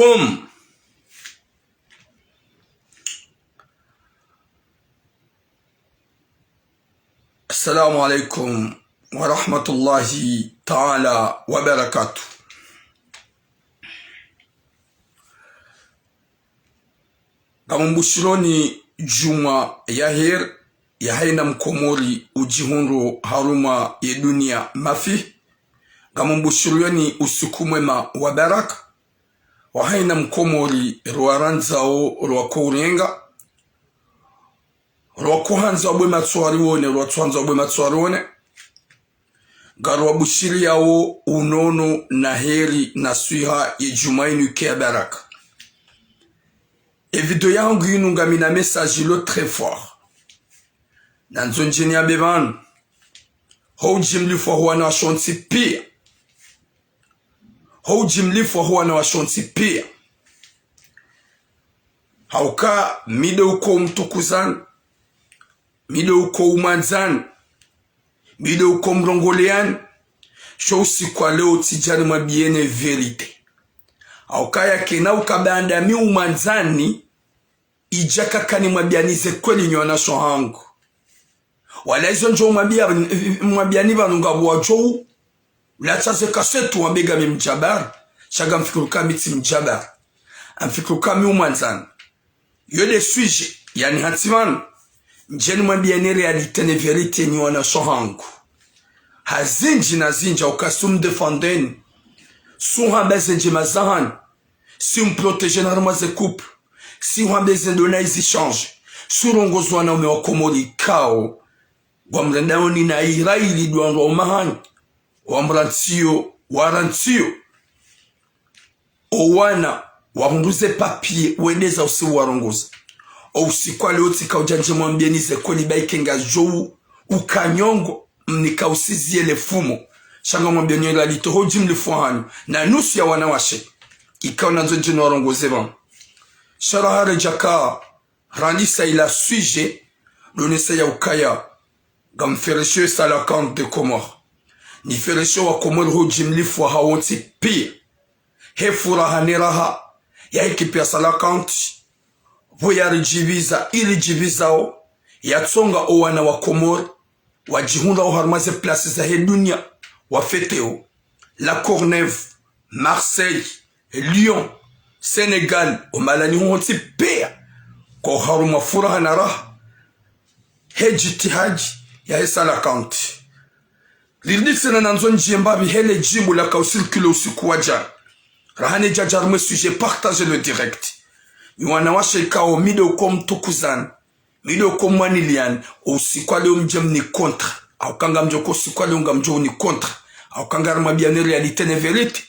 Boom. Assalamu alaikum wa rahmatullahi ta'ala wa barakatuh. Gamumbushironi Juma Yahir Yahaina Mkomori ujihunro haruma ya dunia mafi. Gamumbushironi usiku mwema wa baraka. Wahaina Mkomori ruaranzao ruakurenga. Ruakuhanza wabwe matsuariwone ruatuhanza wabwe matsuariwone. Garuabushiri yao unono na heri na suiha ya Jumainu kia baraka. Et video yangu yinu ngamina message lo très fort. Nanzo njeni ya bevan. Ho jimli fwa huwa na washonti pia. Ho jimli fwa huwa na washonti pia. Hauka mide uko mtukuzan. Mide uko umanzan. Mide uko mrongolean. Shousi kwa leo tijani mabiene verite. Aukaya kena ukabanda mi umanzani ijaka kani mwabianize kweli nyona shohangu. Wala hizo njo mwabiani vanungabu wajou. Ulachaze kasetu wabega mi mjabar. Shaga mfikiruka miti mjabar. Mfikiruka mi umanzani. Yode suije. Yani hatiman. Njeni mwabiani realite ne verite nyona shohangu. Hazinji na zinja ukasum defendeni. Si on besoin mazahan, si on protège normalement les couples, si on a besoin de les échanges, si on gozoa na umewakomori kao, wamrenda oni na iraili duanwa umahan, wamrantio, warantio, owana, warunguze papier, weneza usi warunguze. Usi kwa leo tika ujanje mwambienize kweni baikenga jou, ukanyongo, mnika usizie le fumo. Shanga mwambienye la lito ho jimli fuhani na nusu ya wanawashe ikaw na zonje norongo zeban sharahare jaka randisa ila suije donesa ya ukaya gamferesho salakant de Comore ni feresho wa Comore ho jimli fuha wonti pia hefura haniraha ya ekipi salakant voyari jibiza ili jibizao ya tsonga owana wa Comore wajihunda oharmaze place za he dunia Wafeteo, La Courneuve, Marseille, Lyon, Sénégal, au Malani honti pea, ko haruma furaha na raha, hejitihaji ya hesa la kanti. Lildisena nanzon jimbabi hele jimbu la kausilkule usiku wajan. Rahane jajarme sujet, partagez le direct. Yuwana washe kao mide ukom tukuzan, mide ukom manilian, usiku wale umjem ni kontra. Au kanga mjoko sikwa lunga mjo ni contre. Au kanga mabiane réalité ne vérité.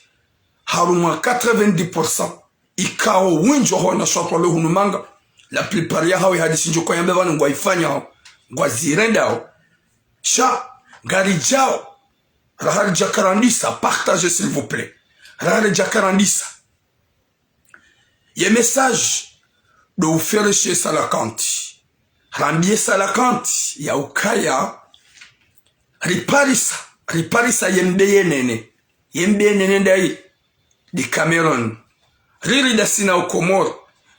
Haruma 90% ikao winjo ho na shotwa lo hunumanga. La plupart ya hawi hadisi njoko yambe vanu ngwa ifanya hao. Ngwa zirenda hao. Sha, gari jao. Rahari jakarandisa, partagez s'il vous plaît. Rahari jakarandisa. Ye message de vous faire chez Salakanti. Rambie Salakanti ya ukaya. Riparisa yembeyenene ndai di Cameroun. Riri dasina au Comore,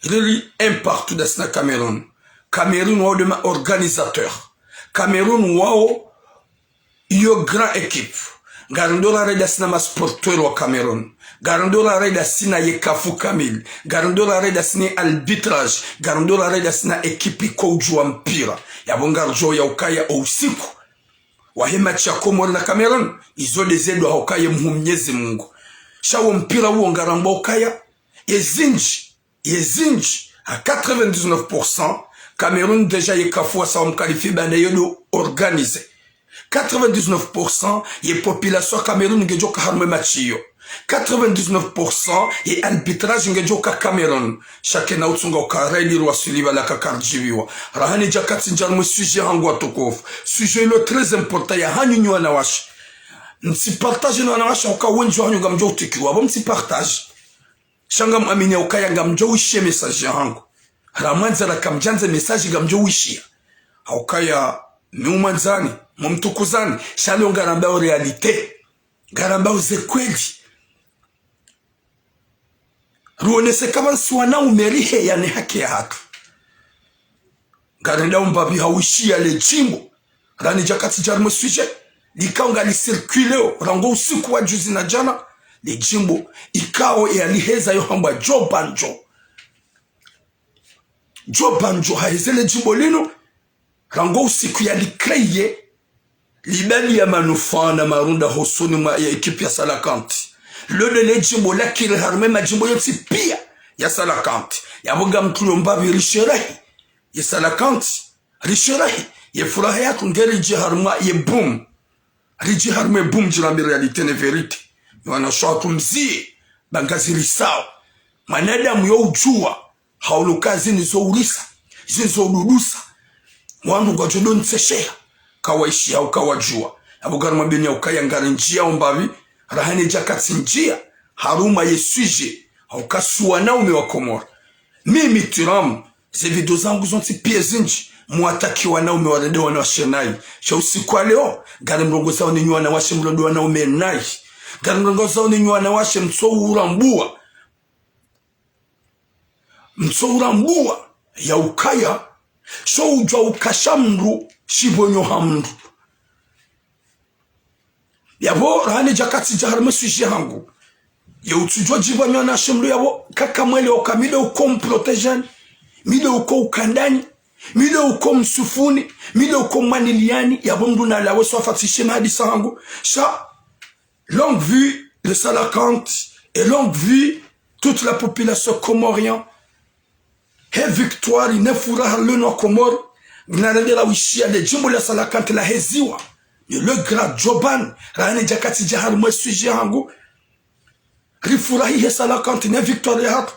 riri un partout dasina Cameroun. Cameroun wao de ma organisateur. Cameroun wao yo grand équipe. Garandora re dasina ma sporteur wa Cameroun. Garandora re dasina yekafu kamil. Garandora re dasina arbitrage. Garandora re dasina équipe ko ujua mpira. Ya bongarjo ya ukaya au usiku. Wahema cha Comore na Cameroun izo dezedo haukaye mnyezi Mungu. Shawo mpira huo ngaramba ukaya yezinji à 99% Cameroun déjà yekafua sa mkalifi bana yodo organisé. 99% ye population Cameroun ngejoka harme machiyo. 99% ye arbitrage ngejoka Cameroun. Chacun na utsunga ukareli ruasiliva la kakarjiviwa. Rahani jakati njarmu sujet hangu watukofu. Sujet lo très important ya hanyu nyua na washi. Nsi partage na washi uka wenjo hanyu gamjo utikiwa. Abo msi partage. Shanga mwamini ukaya gamjo wishie message hangu. Ramanza la kamjanze message gamjo wishia. Ukaya miumanzani, mumtukuzani. Shali ungarambao realite. Garambao zekweli. ruonese kama siwana umerihe ya ne haki ya hatu garenda umbabi hawishia le jimbo rani jakati jarmo sujet likaonga li circuleo rango usiku wa juzi na jana le jimbo ikao ya liheza yo hamba Jobanjo haizele jimbo lino rango usiku ya likreye libali ya manufaa na marunda hosoni ya ekipi ya Salakanti le jimbo la kile harme majimbo yotsi pia ya Salakanti yaboga mtulo mbabi risherahi ya Salakanti risherahi ya furaha yako ngeri jiharma ye boom rijiharme boom jirambi realite ne verite wana shatu mzie bangazi risao manadamu yo ujua haulukazi nizoulisa zizouludusa mwandu kwa jodo nseshea kawaishi au kawajua abugara mabini au kayangara njia umbavi rahani jakati njia haruma yesuje au kasuwa na ume wa Komora mimi tiramu ze video zangu zonti pie zinji muataki wanaume warede wanawashe nai sha usiku wa leo gari mrongo zao ni nyua na washe mrodo wanaume nai gari mrongo zao ni nyua na washe mtsourambua ya ukaya sho ujwa ukashamru shibonyo hamru yabo rahani jakati jaharme suji hangu ya utujwa jibonyo na shimru yabo kaka mwele okamile uko mprotejen mile uko ukandani mile uko msufuni mile uko maniliani yabo mduna lawe swafatishe na hadisa hangu sha longue vue le Salakanti et longue vue toute la population comorienne. He victoire ne furaha leno Komoro gnarendela wishia le jimbo la Salakanti la heziwa ni le grand Joban rahani jakati jahar mwesuje hangu rifurahi he Salakanti ne victoire hatu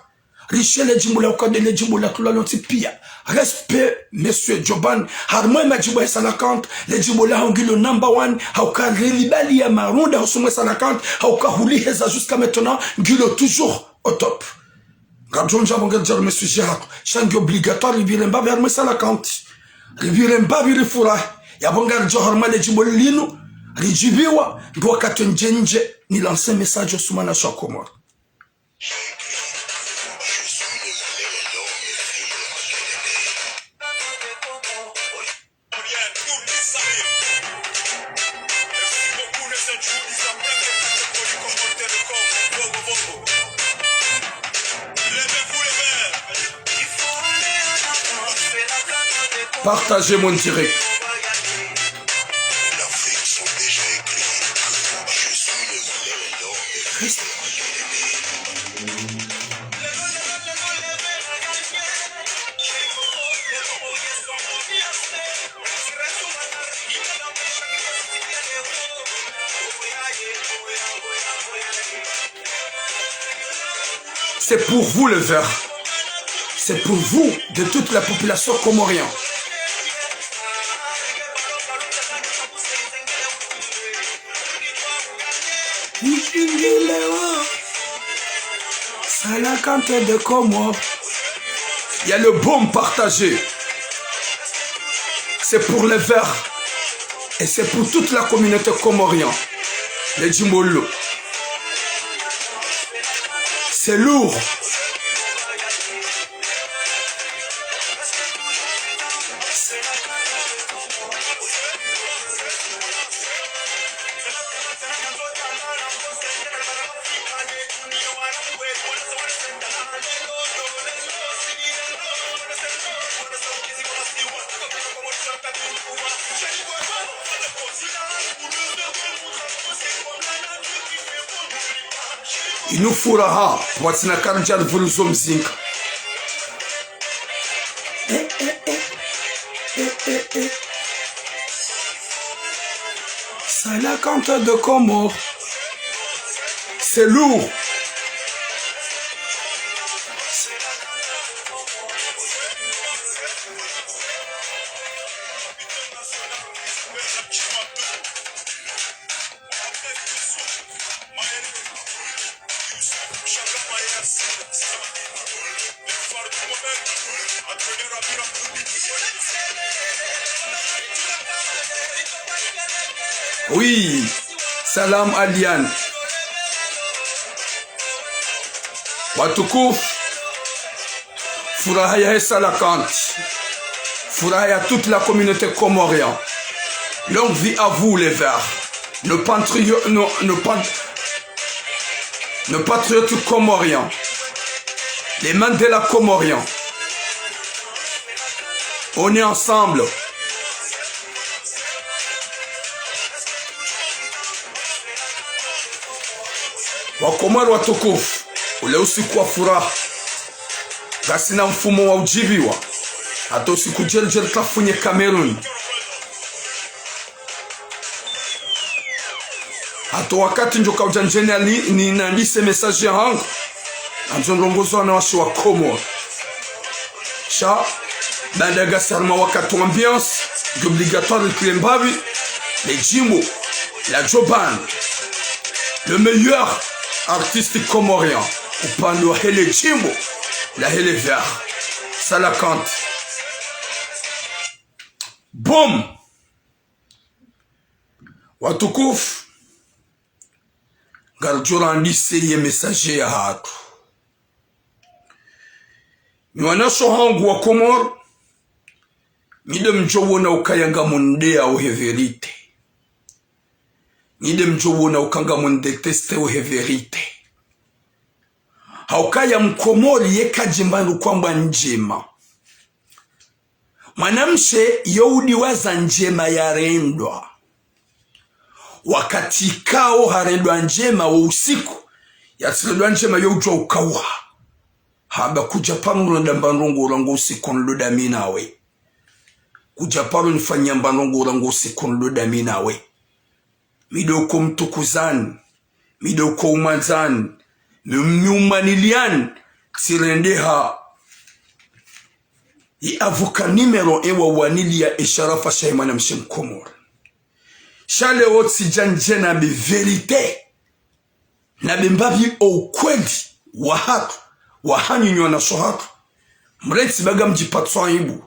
rishe le jimbo la ukade le jimbo la tulalonti pia respect monsieur Joban harmwe majimbo he Salakanti le jimbo la hangilo number 1 hauka relibali ya marunda husumwe Salakanti hauka huli heza jusqu'à maintenant ngilo toujours au top. Quand je vais dire mes sujets, c'est obligatoire de vivre en bas Salakanti. Vivre en bas de fura. Ya bonga johorma le jimbo lino, rijibiwa, ndo katonjenje ni lancer message au soumana Komoro. Partagez mon direct. C'est pour vous le vert. C'est pour vous de toute la population comorienne. Salakanti de Komoro. Il y a le bon partagé. C'est pour les Verts. Et c'est pour toute la communauté comorienne. Les Djimbolo. C'est lourd. Inufuraha watina karjal vuluzo mzinga. Salakanti de Komoro. C'est lourd. Oui, salam Aliane. Watukufu, furaha ya Salakant, furaha ya toute la communauté comorienne. Longue vie à vous les Verts, nos patriotes comoriens, les Mandela comoriens. On est ensemble. Wakomoro watukufu, ule usiku wa furaha gasi na mfumo wa ujibiwa hata usiku jeljel tafunye Cameroon, hata wakati njoka ujanjeni ni nandise message yangu anzonrongozo na washi wa Komoro sha baada gasi harma wakati ambiance obligatoire Kilembabi les Jimbo la Joban le meilleur artiste comorien upande wa hele Jimbo la hele Vert Salakant. Boom! Watukufu, garjura andise ye message ya hatu miwanasho hangu wa Komoro mide mjowo na ukayanga munde au heverite, mide mjowo na ukanga mundeteste au heverite. Haukaya mkomori yeka jimbanu kwamba njema mwanamshe youdi waza njema ya rendwa wakati kao harendwa njema wa usiku ya silendwa njema youjwa ukawa haba kujapanu na dambanongo urango usiku nluda minawe kujapanu nifanya mbanongo urango usiku nluda minawe midoko mtukuzani midoko umanzani miumanilian sirendeha i avoka numero ewa wanilia Isharafa Shaimana mshem Komoro shale wotsi janjena bi verite na bimbabi ukweli wa hatu wa hanyunyo na sohatu mreti baga mjipatswa ibu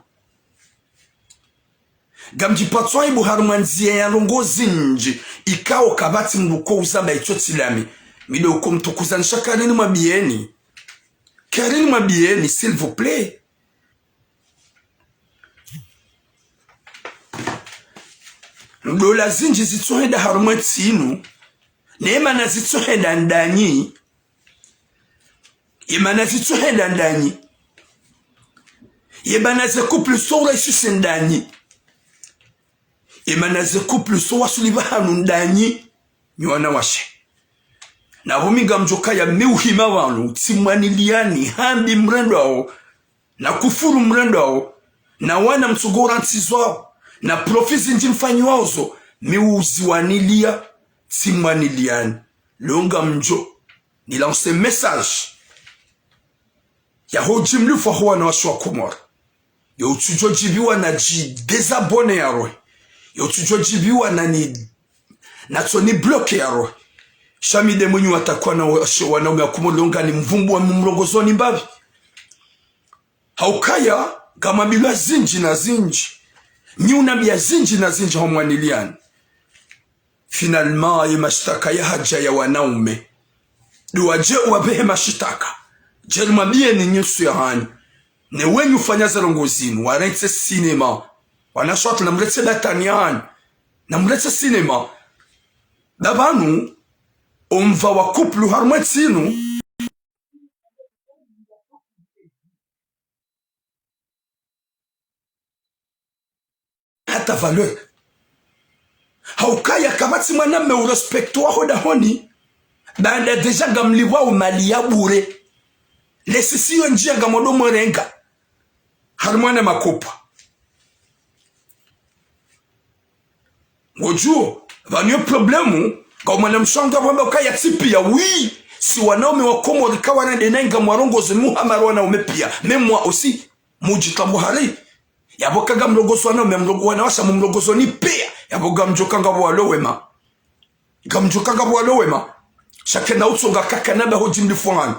gamjipatswa ibu harumanzia ya longozi nji ikao kabati mruko uzamba ichoti lami mido kumtukuzani shakarini mabieni karini mabieni s'il vous plaît. Dola zinji zitsohenda harumati inu neema zitsohenda ndanyi yema zitsohenda ndanyi yeba ze couple sora isu ndanyi yema ze couple so wasuliba hanu ndanyi nywana washe na humiga mjoka ya miuhima wanu timwaniliani hambi mrendo ao na kufuru mrendo ao na wana mtsugora ntizwao na profisi njimfanyi waozo miuzi wanilia timwaniliani longa mjo nilance message ya hoji mlufa huwa na washu wa Komoro ya utujo jibiwa na désabonne ya roe ya utujo jibiwa na toni bloke ya roe shamide mwenye watakuwa na wanaume wa Komoro longa ni mvumbu wa mrongozoni mbavi haukaya kama bila zinji na zinji nyuna bia zinji na zinji homwaniliani finalement ya mashtaka ya haja ya wanaume duwaje wabehe mashitaka jelma bie ni nyusu ya hani ne wenyu fanya zalongozini waretse sinema wanashwatu na mretse dataniani na mretse sinema dabanu omva wa couple harmatsinu hata valeur haukaya kabati mwana me urespecto wa hoda honi banda deja gamliwa umali ya bure lesisiyo njia gamodo mwenga harmane makopa ngojuo vanyo problemu kwa mwana mshanga wamba ukaya tipi ya wii si wanaume wa Komoro kawa na denenga mwarongozi muhamaro wana umepia memwa osi mujitabu hari yaboka gamlogoso wana umemlogo wana washa mumlogoso ni pia yaboga mjokanga walowema gamjokanga walowema shakena utsonga kakanaba hoji mdifwani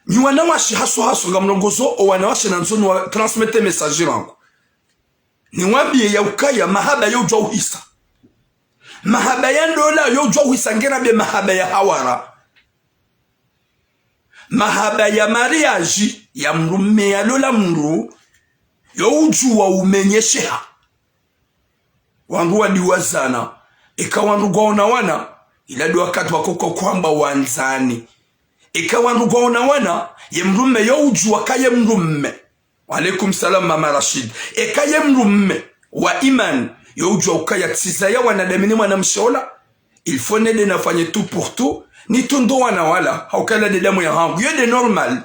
ni wanawashi haso gamlogoso o wanawashi na nzoni wa transmete message rangu ni wabie ya ukaya mahaba ya ujwa uhisa mahaba ya ndola ya ujwa uhisa ngena bie mahaba ya hawara mahaba ya mariage ya mrume ya lola mru yo ujua umenyesheha wangu wadiwazana ikawandu gwaona wana iladi wakati wakoko kwamba wanzani ikawandu gwaona wana ye mrume yo ujua kaye mrume walaikum salam mama Rashid kaye mrume wa iman yo ujua ukaya tiza ya wanadamini mwana mshola il faut nede nafanye tout pour tout ni tundo wana wala haukala de damu ya hangu yo de normal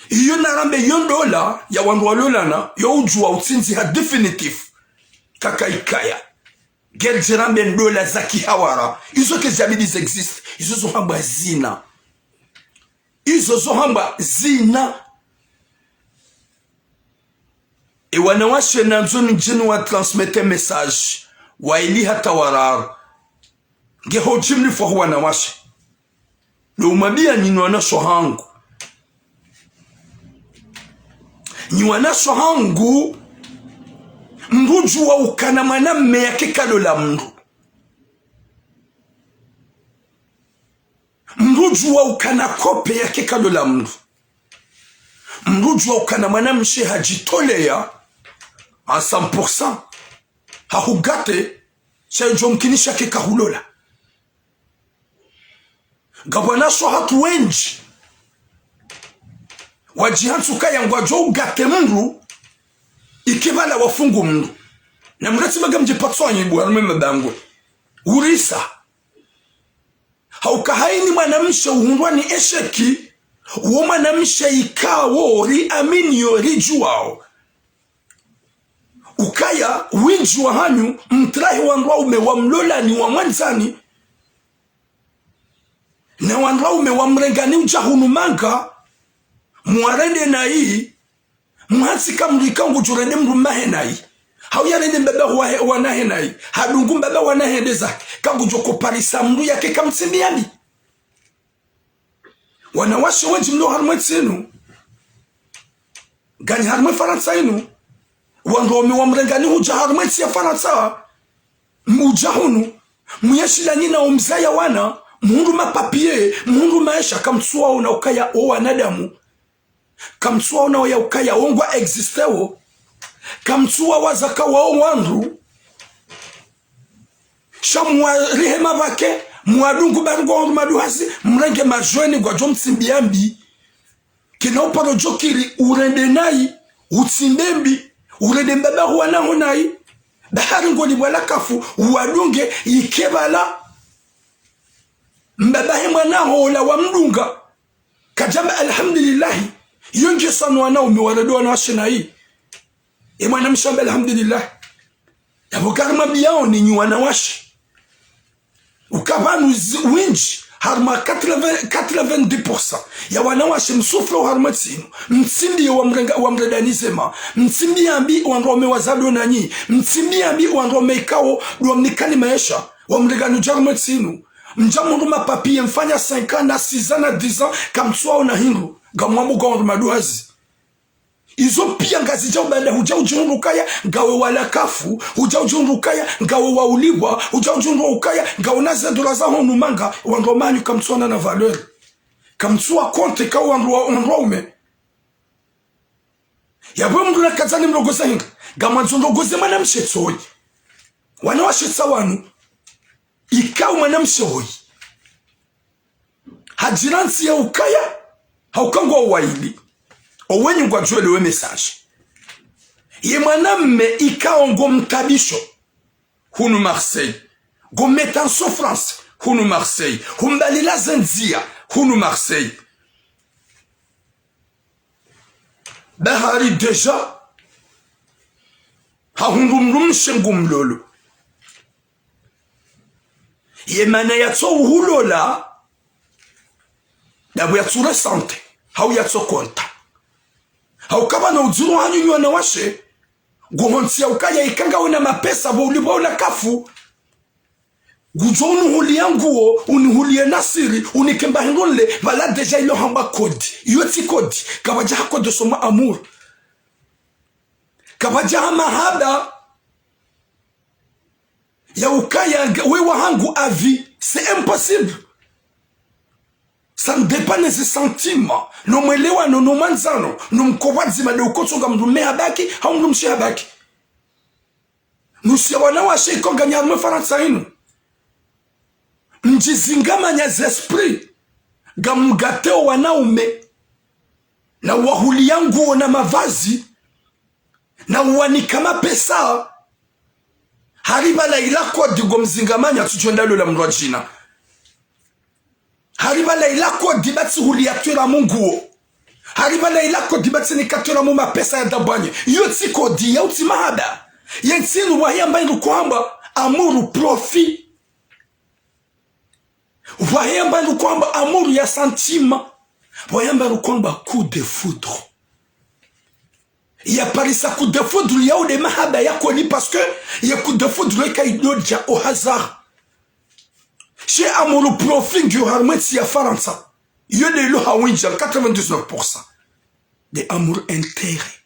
iyo narambe yondola ya wandu walolana yo ujua utsinzi ha definitif kaka ikaya gerjirambe ndola zaki hawara izo ke zabidi exist izo zo hamba zina izo zo hamba zina e wanawashe na nzoni njenu wa transmete message wa ili hata warar nge hojimli fwa wanawashe lo umabia nyinwana shohangu nyinwana shohangu mruju wa ukana mwanamme yake kalola mru mruju wa ukana kope yake kalola mru mruju wa ukana mwanamshe hajitolea a 100% hahugate chajo mkinisha ke kahulola gabwanasho hatu wenji wajihansu kaya ngwajo ugate mru ikibala wafungu mru na mrati magamje patsonyi bwana meme bangwe urisa haukahaini mwanamshe uhundwani esheki uwo mwanamshe ikawo ri aminio rijuwao ukaya winji wa hanyu mtrahi wandwa ume wa mlolani wa mwanzani na wandwa ume wa mrengani ujahunu manga muarende na hii mhatsi kamrika ngujurende mrumahe na hii hauyarende mbeba wanahe na hii hadungu mbeba wanahe deza kangujoko parisa mru yake kamtsimbiani wanawashe wenji mlo harmwe tsenu gani harmwe faransa inu wandome wa mrengani huja harmwe tsi ya faransa mujahunu muyashila nina umzaya wana mundu mapapie mundu maisha kamtsua una ukaya o wanadamu kamtsua una ya ukaya ongwa existewo kamtsua wazaka wa wandu shamwa rehema bake mwadungu bargo maduhasi mrenge majweni gwa jomtsimbiambi kina uparo jokiri urende nai utsimbembi urende mbaba wana honai bahari ngoli wala kafu wadunge ikebala mbaba hemwana hola wa mdunga kajamba alhamdulillah yonge sanwa na umewarado na washina hii mwana mshamba alhamdulillah yabokarma biao ni nywana washi ukabanu winji harma 90% ya wanawashe msuflo harma tsinu mtsindi wa mredanizema mtsimbi ambi wandome wazado nanyi mtsimbi ambi wandome ikao duamnikani maisha wa mreganu jarma tsinu mjamundu mapapie mfanya 5 ans na 6 ans na 10 ans kamtsua una hindu gamwamu gawandu maduazi izo pia ngazi jao bada huja ujundukaya ngawe wala kafu huja ujundukaya ngawe wauliwa huja ujundukaya ngawe naze dola za honu manga wandomanyu kamtsua na valeur kamtsua konte ka wanduaume yabwe mndu na kazani mlogoza hinga gamanzo mlogoze mana mshetoi wana washetsa wanu ikau mana mshoi hajiransi ya ukaya haukangwa waili owenye kwa juele we message ye mwanamme ikao ngo mkabisho hunu Marseille go metan souffrance hunu Marseille humbalila zendzia hunu Marseille bahari deja ha hundumdum shengum lolo ye mana yatso hulola dabu yatso resante hau yatso konta haukaba na uzuru hanyu nywana washe guhontia ukaya ikanga una mapesa bo ulibo una kafu gujonu huli yanguo unihulie nasiri unikemba hindole vala deja ilo hamba kodi yoti kodi kabaja hako de soma amour kabaja mahaba ya ukaya wewa hangu avi c'est impossible Ça ne dépend des sentiments. No mwelewa no no manzano. No mkowazi madeukoto nga mdume habaki. Hau mdumshi habaki. Nusia wana wa sheiko ganyarme faransa inu. Mjizingama nya zesprit. Gamgateo wanaume. Na wahuli yangu na mavazi. Na wanikama pesa. Hariba la ilako digo mzingamanya tuchondalo la mrwa jina. Hariba la ilako dibati huli yatuera munguo. Hariba la ilako dibati nikatuera muma pesa ya dabanye. Yoti kodi ya uti mahada. Yentinu wahiyamba ilu kwamba amuru profi. Wahiyamba ilu kwamba amuru ya santima. Wahiyamba ilu kwamba coup de foudre. Il y a pas ça coup de foudre, il y a des mahaba yako ni parce que il y a coup de foudre qui est au hasard. Chez Amolo Profil du Harmet si ya Faransa. Il y a des lois à 99%. Des amours intérêts.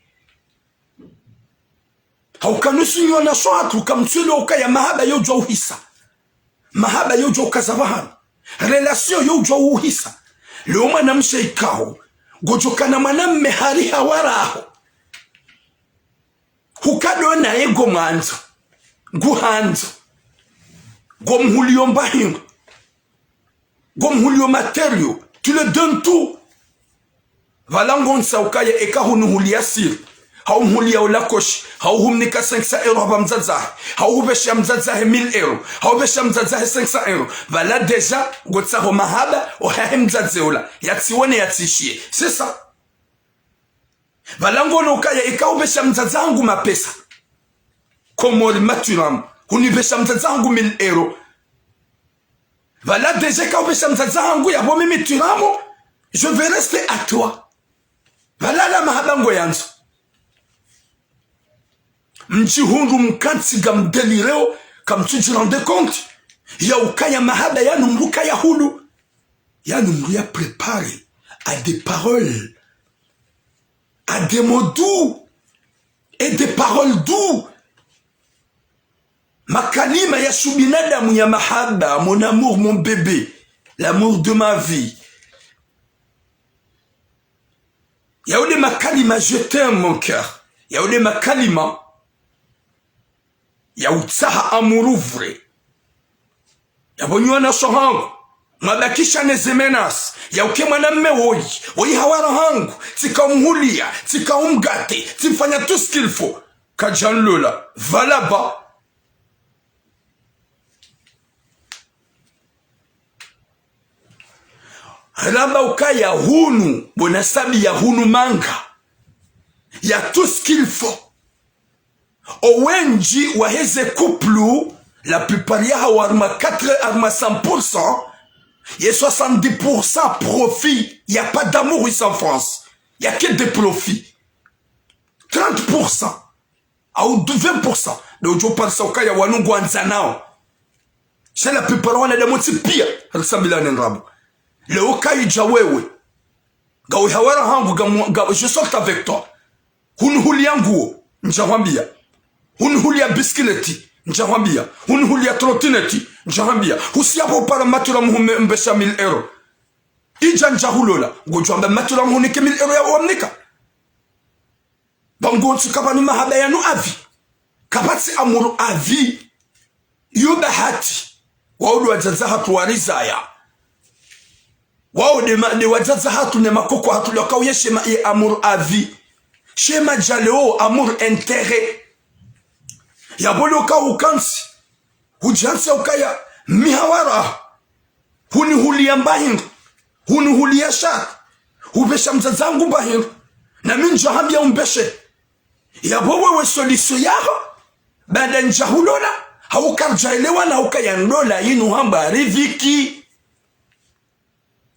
Haukanu sunyo na soatu kam tulo kaya mahaba yo jo hisa. Mahaba yo jo kazabahan. Relation yo jo uhisa. Leo mwana mshaikao. Gojokana mwanamme hari hawaraho. Hukado na ego manzo. Guhanzo. Gomhulio mbahingo. Gomhulio matériau. Tu le donnes tout. Valangon saukaya eka hunuhulia sir. Haumhulia ulakoshi. Hauhumnika 500 € haba mzazahe. Hauhubesha mzazahe 1000 €. Haubesha mzazahe 500 €. Vala deja gotsaho mahaba ohahe mzaze ula. Yatiwone yatishie. C'est ça. Valango ukaya ikaubesha mzazangu mapesa. Komori maturam. Hunibesha mzazangu 1000 €. Vala deja ikaubesha mzazangu ya bomi mituramo. Je vais rester à toi. Vala la mahabango yanzo. Mjihundu mkansi gam delireo. Kam tu te rends compte. Ya ukaya mahaba ya numruka ya hulu. Ya numruya préparé à des paroles. À des mots doux et des paroles doux. Makalima ya subinadamu ya mahaba, mon amour, mon bébé, l'amour de ma vie. Yaoude makalima, je t'aime mon cœur. Yaoude makalima, yaoutsaha amourou vrai. Yabonywa na sohangu. Mabakisha nezemenas. Ya uke mwanamme woyi hawara hangu. Tika umhulia. Tika umgate. Tifanya tout ce qu'il faut. Kajan lola. Va là-bas. Ramba ukaya hunu. Bonasabi ya hunu manga. Ya tout ce qu'il faut. Owenji waheze kuplu. La plupart ya hawarma 4 arma 100%. Il y a 70% profit. Il n'y a pas d'amour ici en France. Il n'y a que des profits. 30%. Ou 20%. Donc, je pense au cas où on a un c'est la plupart on a des motifs pires. Le cas où je sors avec toi. Hunhulia nguo. Njawambia. Hunhulia biskileti. Njahambia, hunuhulia trotineti, njahambia, husiapo para matura muhume mbesha 1000 €. Ija njahulola, gojwamba matura muhunike 1000 € ya uamnika. Bangonsu kabani mahaba yanu avi. Kapati amuru avi. Yuba hati. Waudu wajaza hatu warizaya. Waudu wajaza hatu ne makoko hatu lokauye shema ye amuru avi. Shema jaleo amuru intérêt. Ya bolo ka ukansi. Hujansi ukaya mihawara. Huni hulia mbahingu. Huni hulia shak. Hubesha mzazangu mbahingu. Na minja hambia umbeshe. Ya bowe we soliso yaho. Bada njahulola. Haukarjaelewa na ukaya ndola inu hamba riviki.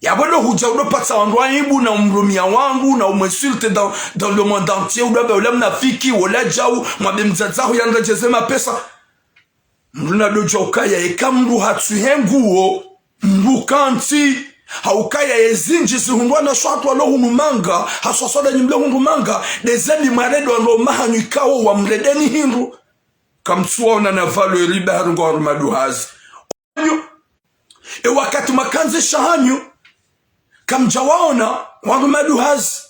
Ya bolo huja pata wandwa imbu na umrumia wangu na umwesulte dans le monde entier. Udabe ulemna fiki wala jau. Mwabe mzazahu ya nrejezema pesa. Mruna dojo ukaya eka mru hatuhenguo. Mru kanti. Haukaya yezinji si hundwa na shwatu walo hunumanga. Haswasoda nyimle hunumanga. Dezeni maredo walo maha nyikawo wa mredeni hindu. Kamsuwa unanavalo iribe harungo warumaduhazi. E wakati makanzi shahanyu. kamjawaona warumaduhazi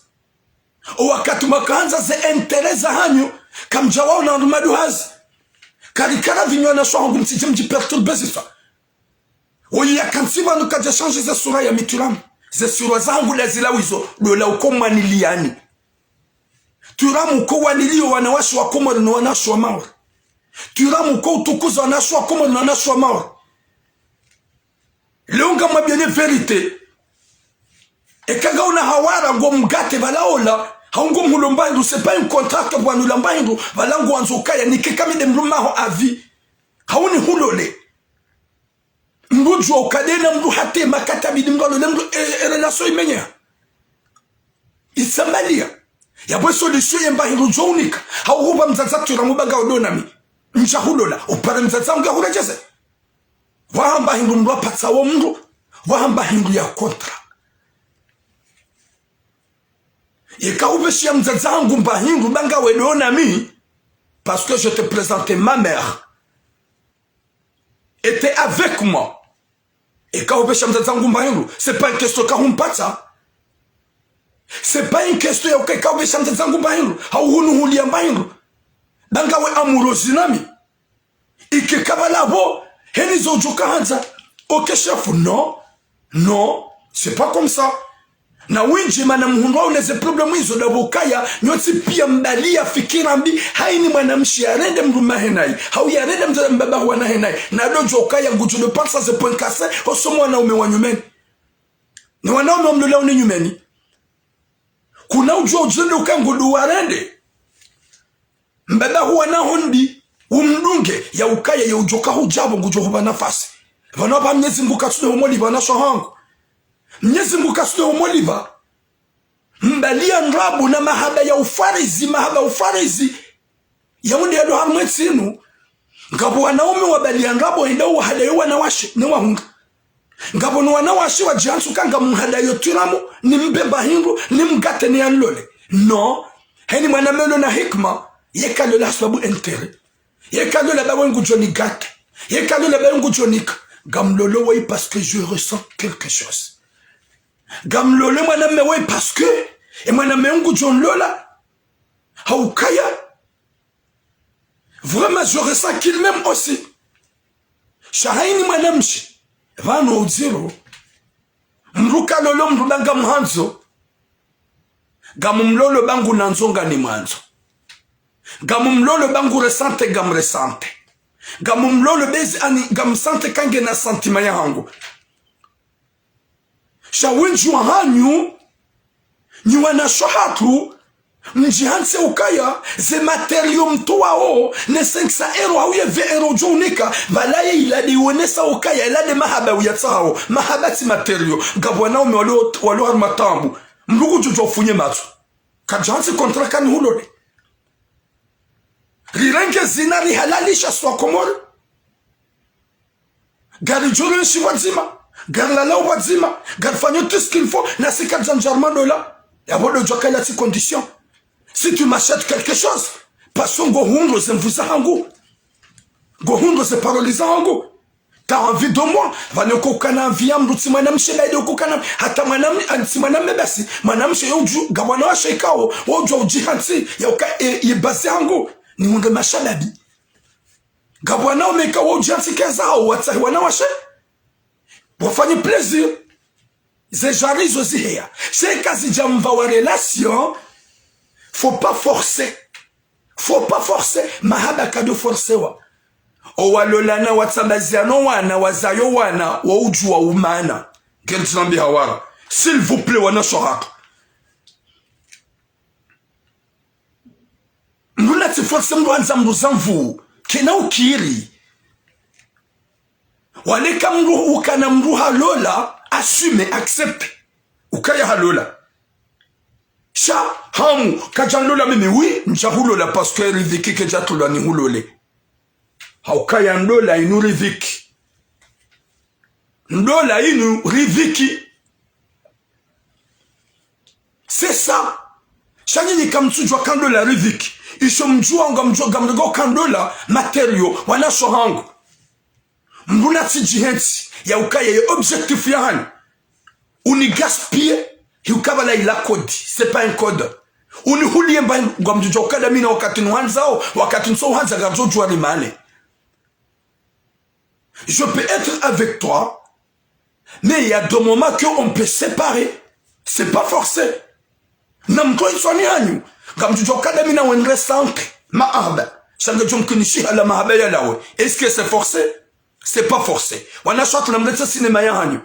wakati makaanza ze entereza hanyu kamjawaona warumaduhazi karikara vinywana shwangu mtije mjiperturbe zifa oyi ya kansiva nukaja change ze sura ya mituramu ze sura zangu la zilawizo lola ukoma niliani turamu uko wanilio wanawashi wa komori na wanashi wa maori turamu uko utukuza wanashi wa komori na wanashi wa maori leonga mabiene verite ekaga una hawara ngo mgate balaola haungo mulombaindu c'est pas un contrat que bwa nulambaindu balango anzokaya nikekamide mrumaho avi hauni hulole mrujo okadena mru hate makatabidi mru mru relation imenya isamalia yabwe solution yemba hirujo unika hauhuba mzazatu ramubaga odonami njahulola upara mzazangu ya hurejeze wahamba hindu mru apatsawo mru wahamba hindu ya kontra yekaubeshia mzazangu mbahindu banga wedonami parce que je te présentais ma mère était avec moi et quand c'est pas une question kahumpata c'est pas une question ya kaubesha mzazangu mbahindu hauhunu hulia mbahindu banga we amurozi nami ikekabala bo heni zojuka hanza ok chef non c'est pas comme ça na winji mana muhundwa uneze problemu hizo dabukaya nyoti pia mbalia fikira mbi haini mwanamshi arende mruma henai hau yarende mbaba wana henai na dojo ukaya nguju ne pensa se point cassé osomo wanaume wa nyumeni ni wanaume wa mlola uni nyumeni kuna ujua ujende ukangudu warende mbaba huwa na hondi umdunge ya ukaya ya ujoka hujabo nguju huba nafasi vanapa mnyezi mbuka tune humoliva na shohangu Mnyezi mkasude umoliva mbalia nrabu na mahaba ya ufarizi ya mundi ya doha mwetsinu ngabu wanaume wabalia nrabu enda wahadayo wanawashi ni wahunga ngabu ni wanawashi wa jihansu kanga mhadayo tiramu ni mbeba hindu ni mgate ni anlole no heni mwanamelo na hikma yekalola sababu entere yekalola babu ngujoni gate yekalola babu ngujonika gamlolo wai parce que je ressens quelque chose gamlole mwaname wai parce que et mwaname ngujon lola haukaya vraiment je ressens qu'il m'aime aussi shahaini mwanamshi vano uziro mruka lolo mrudanga mhanzo gamumlolo bangu nanzonga ni mwanzo gamumlolo bangu resante gam resante gamumlolo bezi ani gam sante kange na sentima yangu shawinju hanyu nyuwana shohatu mjihanse ukaya ze materio mtuwao ne 500 euro au ye 20 euro jonika valaye ilade wonesa ukaya ilade mahaba uyatsao mahabati materio gabwana ume walo armatambu mlugu jojo funye matsu kajansi kontra kan hulole riranke zinari halalisha swa komori gari jolo shi wazima gari la lao wazima gari fanyo tout ce qu'il faut na sika janjarman dola ya bodo jokala ti condition. Si tu m'achètes quelque chose, passons gohundo zemvuza hangu. Gohundo se parolisa hangu. T'as envie de moi, va ne kokana enviam duti manam sheba de kokana hata manam anti manam basi manam she yoju gawana wa shekao wojo jihanti yoka e basi hangu ni munga mashalabi. Gawana omeka woju anti kaza wata wana washe. Wafanye plaisir. Zejarizo zihea. Sheka zijamva wa relation. Faut pas forcer. Faut pas forcer. Mahaba kado forcer wa. Owalolana watsambaziano wana wazayo wana wa uju wa umana. Gentinambi hawara. S'il vous plaît wana shohaka. Mbuna ti force mdu anza mdu zanvu. Kena ukiri. Waleka mdu ukana mdu halola. Assume, accepte. Ukaya halola. Sha, hamu, kajanlola mimi, oui, njahulola parce que riviki kejatola ni hulole. Haukaya ndola inu riviki. Ndola inu riviki. C'est ça. Shanyini kamtsujwa kandola riviki. Isho mjua gamrego kandola materio wana shohangu. Mbuna tijihenti ya ukaya ya objectif ya hani. uni gaspiller ukabala ila code, c'est pas un code. Uni hulie mba ngamjujo kada mina wakati nwanzao wakati nso hanza gazo juani mane. Je peux être avec toi, mais il y a des moments qu'on peut séparer. C'est pas forcé. Namto isoni hanyu. Ngamjujo kada mina wenre sank maaba. Shanga jom kunishi ala mahaba ya lawe. Est-ce que c'est forcé? C'est pas forcé. Wana shatu na mletsa sinema ya hanyu.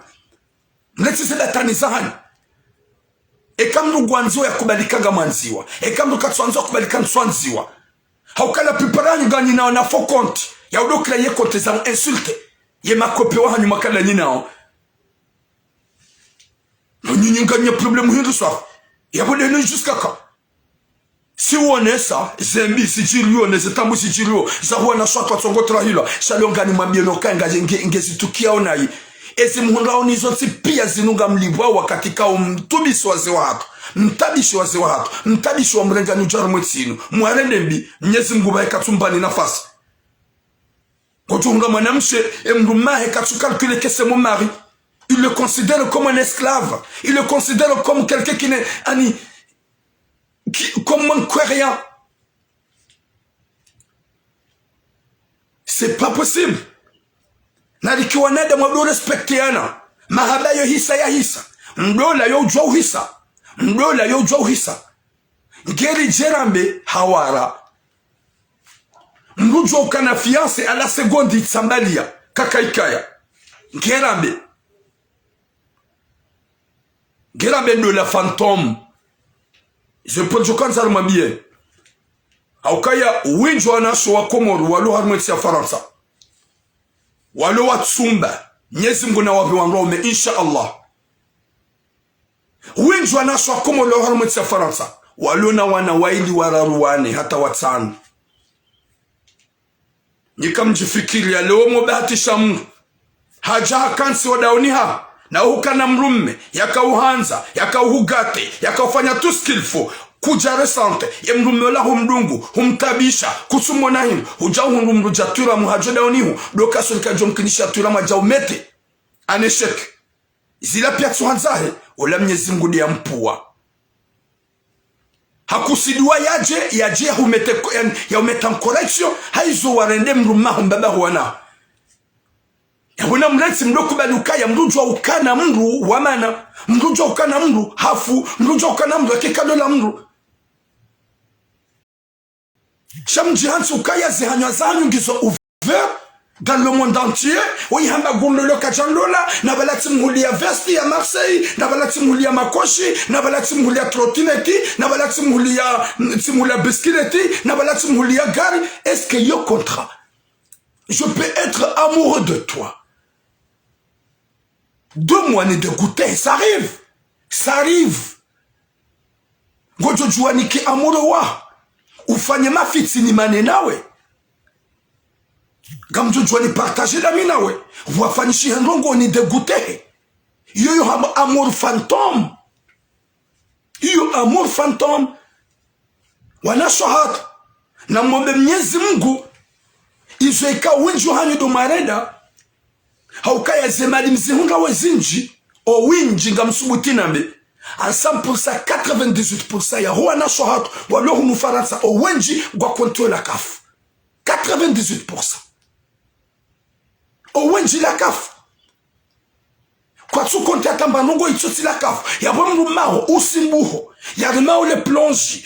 Mletsa seda tanisa hanyu. Ekamdu gwanziwa ya kubalikaga mwanziwa. Ekamdu katsuanziwa kubalika nswanziwa. Haukala piparanyu ganyi nao na faux compte. Ya udokila ye compte za insulte. Ye makope wa hanyu makala ninao. Nyinyi nganye problemu hindu swa. Ya bode ni jusqu'à quand? Si on est ça, zembi si chilio ne zetambu si chilio. Za huwa na shwa tsongo trahilo. Shalonga ni mabieno kanga ngezi tukia onai. Ezi muhunda onizonsi pia zinunga mlibwa wakati kao mtubishi wazi watu. Mtabishi wazi watu. Mtabishi wa mrenga nujara mwetsinu. Mwarende mbi, mnyezi mguba heka tumbani nafasi. Kotunga mwanamshe, mruma heka tu calcule que c'est mon mari. Il le considère comme un esclave. Il le considère comme quelqu'un qui n'est, comme un quérien. C'est pas possible. Na likiwa nada mwabdo respektiana. Mahaba yo hisa ya hisa. Mdola yo ujwa uhisa. Mdola yo ujwa uhisa. Ngeri jerambe hawara. Mrujwa ukana fiance a la seconde itsambalia. Kakaikaya. Ngerambe. Ngerambe ndo la fantôme. Je peux dire quand ça m'a bien. Aukaya winjwa naso wa Komoro walo harmeti ya Faransa. Walo watsumba nyezi mguna wabi wanrome insha Allah. Winjwa naso wa Komoro harmeti ya Faransa. Walo na wana waili wararuwane hata watano. Nika mjifikiri ya leo mbahatisha Mungu. Haja hakansi wadaoniha. Na hukana mrume, yaka uhanza, yaka uhugate, yaka ufanya tout ce qu'il faut. Kuja resante, ye mrume la humdungu, humtabisha, kutsumona himu, huja humdungu jatura muhajoda unihu, doka sulika jomkinisha tura majaumete. Aneshek. Zila pia tsuhanzahe, ula mnyezi mgudi ya mpua. Hakusidua yaje ya umeta correction, haizo warende mruma humbaba huwana. Yabona mletsi mdoku balukaya mrujwa ukana mru wamana mrujwa ukana mru hafu mrujwa ukana mru akekado la mru shamji hansi ukaya zihanywa zanyu ngizo ouvert dans le monde entier oui hamba gondolo kachandola na balati mhulia vesti ya Marseille na balati mhulia makoshi na balati mhulia trottinette na balati mhulia biskileti na balati mhulia gari. Est-ce que yo contrat je peux être amoureux de toi? 2 mois ni dégoûté, ça arrive. Ça arrive. Gojo juani ki amoureux wa. Ufanye mafiti ni manenawe. Gamjo juani partager la minawe. Wafanishi hendongo ni dégoûté. Yo amour fantôme. Yo amour fantôme. Wana shohat. Na mwombe Mwenyezi Mungu. Izoeka winju hanyu do mareda. Haukaya zemali mzihunga wezinji. O winji nga msubutina mbe. A 100%, 98% ya huwa na shohatu. Walo hunu Faransa. O winji gwa kontrol la kafu. 98%. O winji la kafu. Kwa tsu konti atamba nongo itsuti la kafu. Ya bomu mao usimbuho. Ya mao le plonji.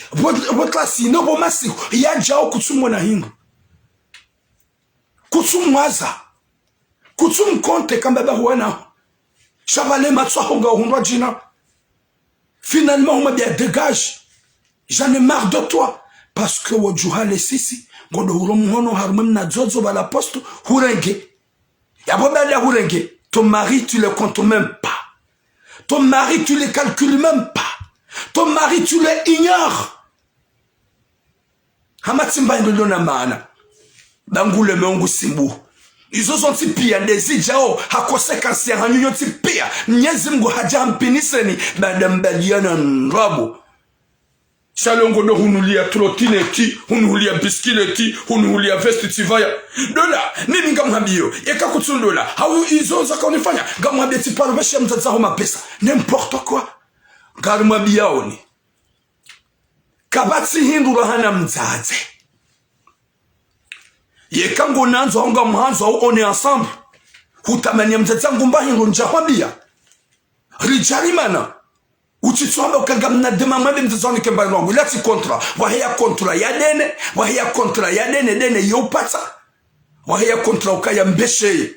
Botlasi no bomasi. Ya jao kutsumo na hingu. Kutsumwaza. Kutsum konte kambaba huwana. Chavale matswa honga hundwa jina. Finalement, on m'a bien dégage. J'en ai marre de toi. Parce que wajuha le sisi. Godo huromuhono harumem na zozo bala poste. Hurenge. Yabobele hurenge. Ton mari, tu le comptes même pas. Ton mari, tu le calcules même pas. Ton mari, tu le ignores. Hamatsimba indolona maana. Bangule meongu simbu. Izo zonti pia ndezi jao hakosekansi ya hanyunyo ti pia. Mnyezi Mungu haja mpiniseni badambaliana nrabo. Shalongo do hunulia trotineti, hunulia biskileti, hunulia vesti tivaya. Dola, nini ngamwambio? Yeka kutsundola. Hau izo za kaunifanya. Ngamwambia tiparo beshe mtaza homa pesa. N'importe quoi. Ngamwambia oni. Kabatsi hindu rahana mzaze. Yeka ngonanzo honga mhanzo au on est ensemble. Hutamania mzaza ngumba hindu njahwambia. Rijarimana. Uchitswamba ukagamna dema mwebe mtazoni kembani wangu. Lati kontra. Wahea kontra ya dene. Wahea kontra ya dene dene yopata. Wahea kontra ukaya mbesheye.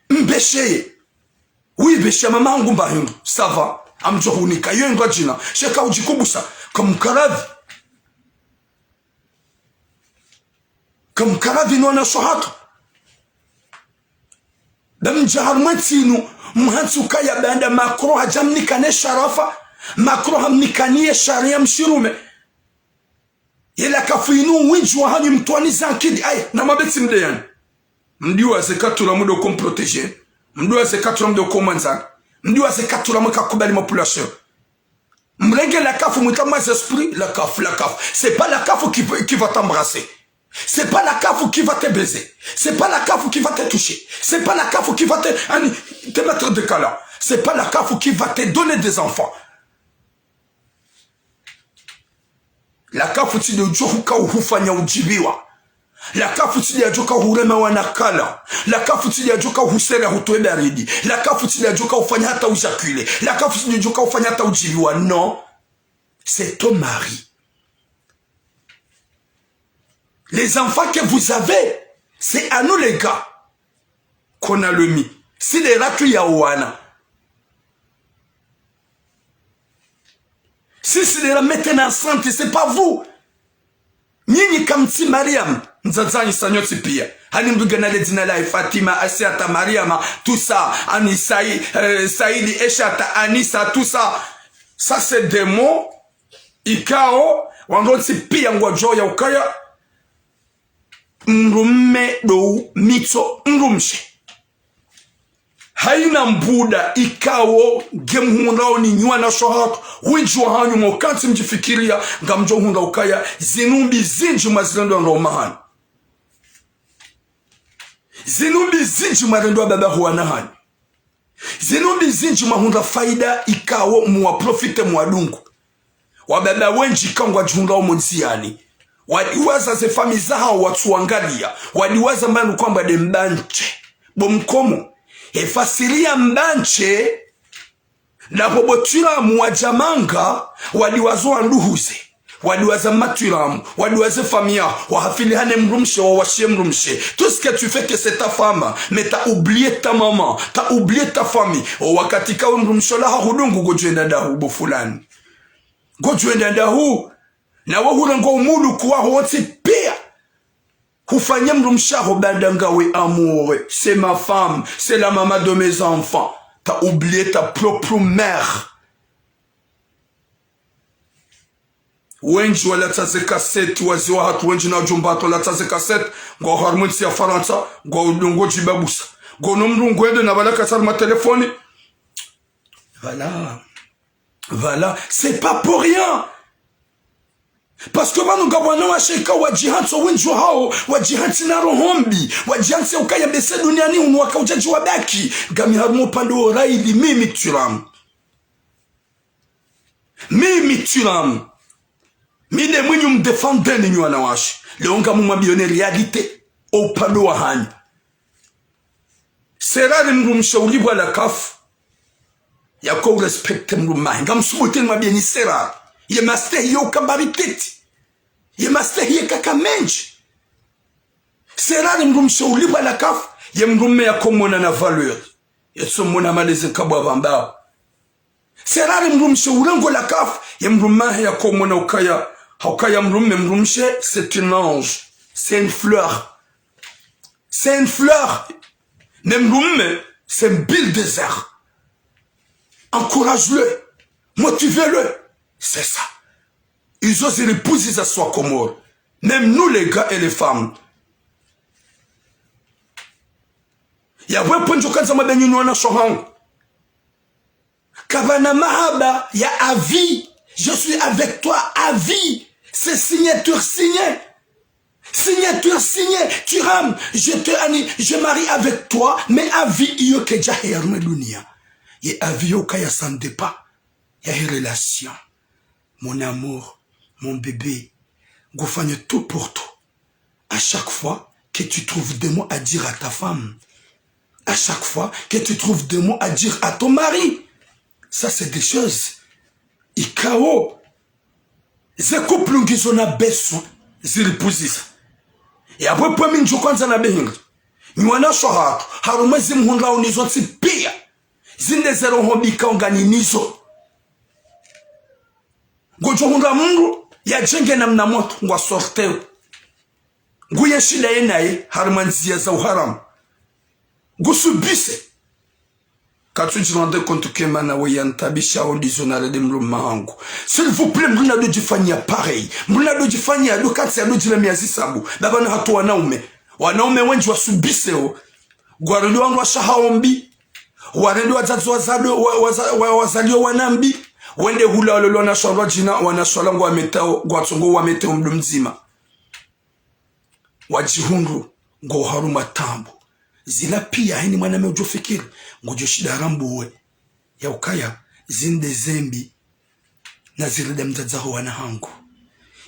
Mbesheye. Oui beshe mama angu mbahindu. Sava. Amjohunika. Yo ingwa jina. Sheka ujikubusa. Kamukaravi. Kamukaravi nwana shohatu. Damjahar mwetinu. Mhansuka ya banda Macron hajamnikane sharafa. Macron hamnikanie sharia mshirume. Yela kafuinu winju wa hanyu mtuani zankidi. Ay, na mabeti mdeyani. Mdiwa zekatula mudo kom protéger. Mdiwa zekatula mudo kom manzani. Mdiwa zekatula muka kubali population. Mrenge la kafu mwita moins esprit. La kafu. C'est pas la kafu qui va t'embrasser. C'est pas la CAF qui va te baiser. C'est pas la CAF qui va te toucher. C'est pas la CAF qui va te mettre de câlin. C'est pas la CAF qui va te donner des enfants. La CAF ti de joka uhufanya ujibiwa. La CAF ti de joka urema wanakala. La CAF ti de joka uhusera hutoe baridi. La CAF ti de joka ufanya hata ujakule. La CAF ti de joka ufanya hata ujibiwa. Non. C'est ton mari. Les enfants que vous avez, c'est à nous les gars qu'on a le mis. Si les ratu yaouana. Si c'est les maintenant enceinte, c'est pas vous. Nyinyi kamti Mariam, nzazani sanyoti pia. Hani mdugana le dina la Fatima, Asiata, Mariama, tout ça, Ani Saïdi, Eshata, Anissa, tout ça. Ça c'est des mots. Ikao, wangoti pia ngwajo ya ukaya. Mrume do mito mrumshe. Haina mbuda ikawo gemhundao ni nyua na shohatu. Wijua hanyu mokanti mjifikiria ngamjo hunda ukaya zinumbi zinji mazilendo ndo mahani. Zinumbi zinji marendo baba huwana hani. Zinumbi zinji mahunda faida ikawo muwa profite muadungu. Wababa wenji kangwa jundao monziani. Wadiwaza ze famiza hao watuangalia. Wadiwaza mbanu kwamba de mbanche. Bomkomo. Efasiria mbanche. Na robotira muwajamanga. Wadiwazo wanduhuze. Wadiwaza maturamu. Wadiwaze famia. Wahafili hane mrumshe. Wawashie mrumshe. Tout ce que tu fais que c'est ta femme. Mais t'as oublié ta maman. T'as oublié ta famille. Wakatika mrumshe laha hudungu gojuenda dahu bofulani. Gojuenda dahu. Na wahura ngo umudu kuwa hote pia. Hufanya mrumshaho bandangawe amour. C'est ma femme. C'est la maman de mes enfants. T'as oublié ta propre mère. Wenji wala taze cassette. Waziwa hatu wenji na jumbato la taze cassette. Ngo harmonisi ya Faransa. Ngo jibabusa. Ngo nomru ngwede na balaka sarma telefoni. Voilà. C'est pas pour rien. Parce que manu gabwana wa sheka wajihanso wenjo hao wajihansi na rohombi wajihansi ukaya bese duniani unwaka ujaji wa baki gami harumo pande oraili mimi turam mide mwenye mdefende ni nywana washi leonga mumabiyone realite au pande wa hanyi serari mrumshauli wala kafu yako respecte mrumahi ngamsubote mabiyeni serari ye mastehi yo kambariteti. Ye mastehi ye kakamenji. Serari mrumshe uliba la kafu. Ye mrume ya komona na valeur. Ye tsomona maleze kabwa vambao. Serari mrumshe ulengo la kafu. Ye mrume ya komona ukaya. Haukaya mrumshe. C'est un ange. C'est une fleur. C'est une fleur. Mais mrume, c'est un bil désert. Encourage-le. Motive-le. C'est ça. Ils osent épouser à soi Comore. Même nous les gars et les femmes. Il y a un point de vue qui est Kabana mahaba, il y a à vie. Je suis avec toi à vie. C'est signature signée. Signature signée. Tu rames, je marie avec toi, mais à vie, il y a que Jaherme Lunia. Et à vie, il y a sans départ. Il y a une relation. Mon amour, mon bébé, go fagne tout pour toi. À chaque fois que tu trouves des mots à dire à ta femme, à chaque fois que tu trouves des mots à dire à ton mari, ça c'est des choses. Ikao, ze couple ngizona besoin, zilipuziza. Et après pour minjo kwanza na behinga. Nywana shohatu, harumezi mhundla unizo pia. Zinde zero hombika ongani nizo. Gojo hunda mungu ya jenge na mnamoto ngwa sorteo. Nguye shida yenaye harumanzia za uharamu. Gusubise. Quand tu te rends compte que Manawayan Tabisha on disonale de Mlumango. S'il vous plaît, Mluna do Jifania pareil. Mluna do Jifania, do Katsia do Jilamiazi Sabu. Babana hatu wanaume. Wanaume wenji wa subise o. Gwarudu wangu wa shahaombi. Warendu wazazi wazalio wanambi. Wende hula walolo wanashawala jina wanashawala ngwa metao. Gwatungo wa metao mdumzima. Wajihundu ngo haruma tambo. Zila pia hini mwaname ujofikiri. Ngojo shida rambuwe. Ya ukaya zinde zembi. Na zilida mtazaho wanahangu.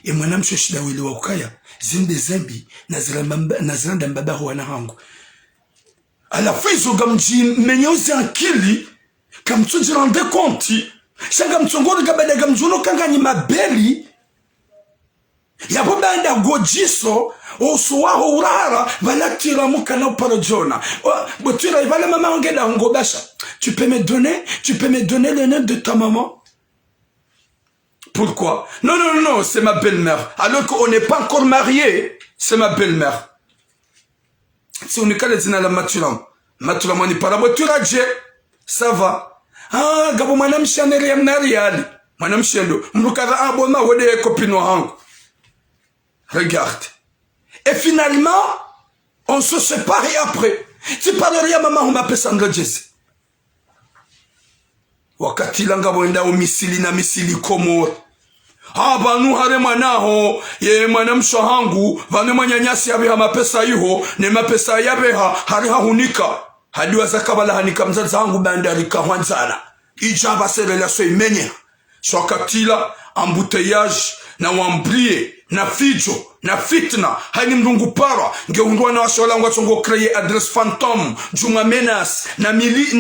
E mwanamsho shida wili wa ukaya zinde zembi. Na zilida mbabaho wanahangu. Alafu izo gamji menyeuzi ankili. Kamtunji rende konti. Shanga mtongori kabada gamjuno kanganyi mabeli. Yapo banda gojiso osuwaho urara valatira mukana uparojona botira ivala mama ongeda ngobasha. Tu peux me donner le nom de ta maman? Pourquoi? Non, c'est ma belle-mère. Alors qu'on n'est pas encore marié, c'est ma belle-mère. Si on est calé dans la maturam on n'est pas la voiture à Dieu, ça va. Ah, gabo manam chanel yam nariali. Manam chendo. Mrukara aboma wode copino hang. Regarde. Et finalement, on se sépare après. Tu parles rien, maman, on m'appelle Sandra Jesse. Wakati langa wenda o misili na misili komor. Banu hare manaho, ye manam shohangu, vanu manyanyasi yabe ha mapesa yuho, ne mapesa yabe ha, hari ha hunika. Hadi wazakabala hanika mzaza hangu bandarika hwanzana. Ijaba se relasyon imenye. Shwakatila, embouteillage, na wamblie, na fijo, na fitna, hani mrungu para, ngeundua na washola ngwatongo kreye adres phantom, juma menas, na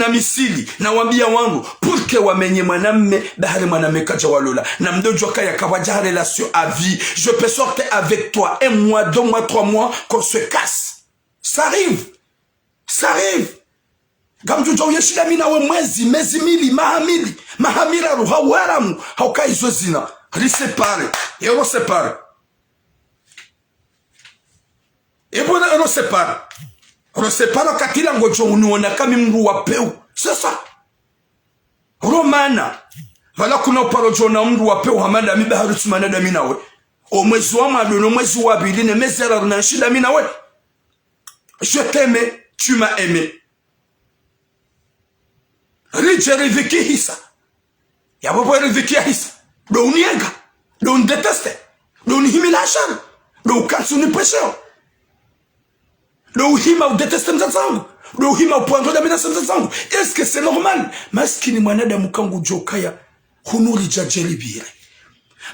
misili, na wambia wangu, purke wamenye maname, bahari maname kaja walola, na mdojo kaya kawaja relation à vie, je peux sortir avec toi, 1 mois, 2 mois, 3 mois, qu'on se casse. Ça arrive. Gamjujo yeshida mina we mwezi mili mahamira ruha waramu hauka izo zina risepare ero separe ebona ero separe katila ngojo unuona kami mru wa peu sasa romana vala kuna parojo na mru wa peu hamanda miba harutumana da mina we o mwezi wa madono mwezi wa bili ne mezera na shida mina we je t'aime tu m'as aimé. Riviki hisa. Ya baba riviki hisa. Do uniega. Do undeteste. Do unihimilashan. Do ukansu ni preseo. Do uhima udeteste mzazangu. Do uhima upuanto da mina mzazangu. Est-ce que c'est normal? Maskini mwanadamu kangu jokaya. Hunuri jajeli bire.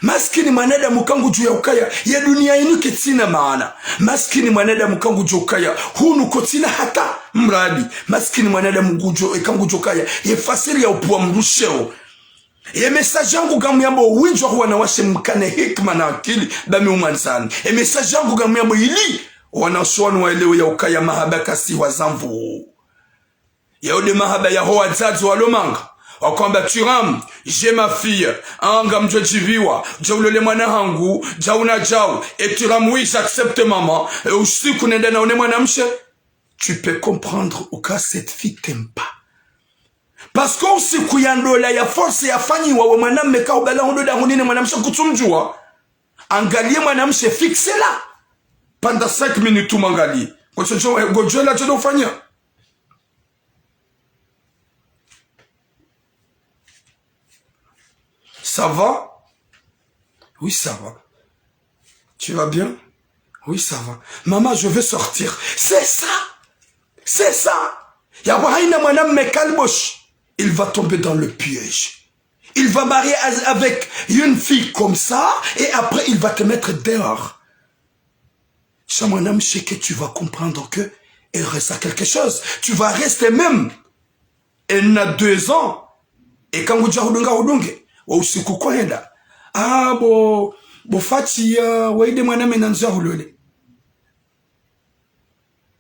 Maskini mwanadamu kangu juu ya ukaya ya dunia inuke tina maana. Maskini mwanadamu kangu juu ukaya hunu kotina hata mradi. Maskini mwanadamu kangu juu ukaya ya fasiri ya upuwa mrusheo. Ya mesaji yangu gamu yambo uwinjwa huwa na washe mkane hikma na akili dami umansani. Ya mesaji yangu gamu yambo ili wanaswanu wa elewe ya ukaya mahaba kasi wazamvu. Ya ode mahaba ya hoa zazi walomanga. Wakwamba turam, j'ai ma fille, anga mjojiviwa, jaulole mwana hangu, jauna jau, et turam oui, j'accepte maman, et aussi kunenda na one mwana mche, tu peux comprendre au cas cette fille t'aime pas. Parce qu'on si kuyandola ya force ya fanyi wa mwana meka ubala hondo da hunine mwana mche kutumjua, angalie mwana mche fixe là, pendant 5 minutes tout mangali. Kwa chocho, gojo la chodo ufanya. Ça va? Oui, ça va. Tu vas bien? Oui, ça va. Maman, je veux sortir. C'est ça. C'est ça. Il va tomber dans le piège. Il va marier avec une fille comme ça et après il va te mettre dehors. Chamanam, je sais que tu vas comprendre que il reste à quelque chose. Tu vas rester même. Elle a 2 ans. Et quand vous dites ah bon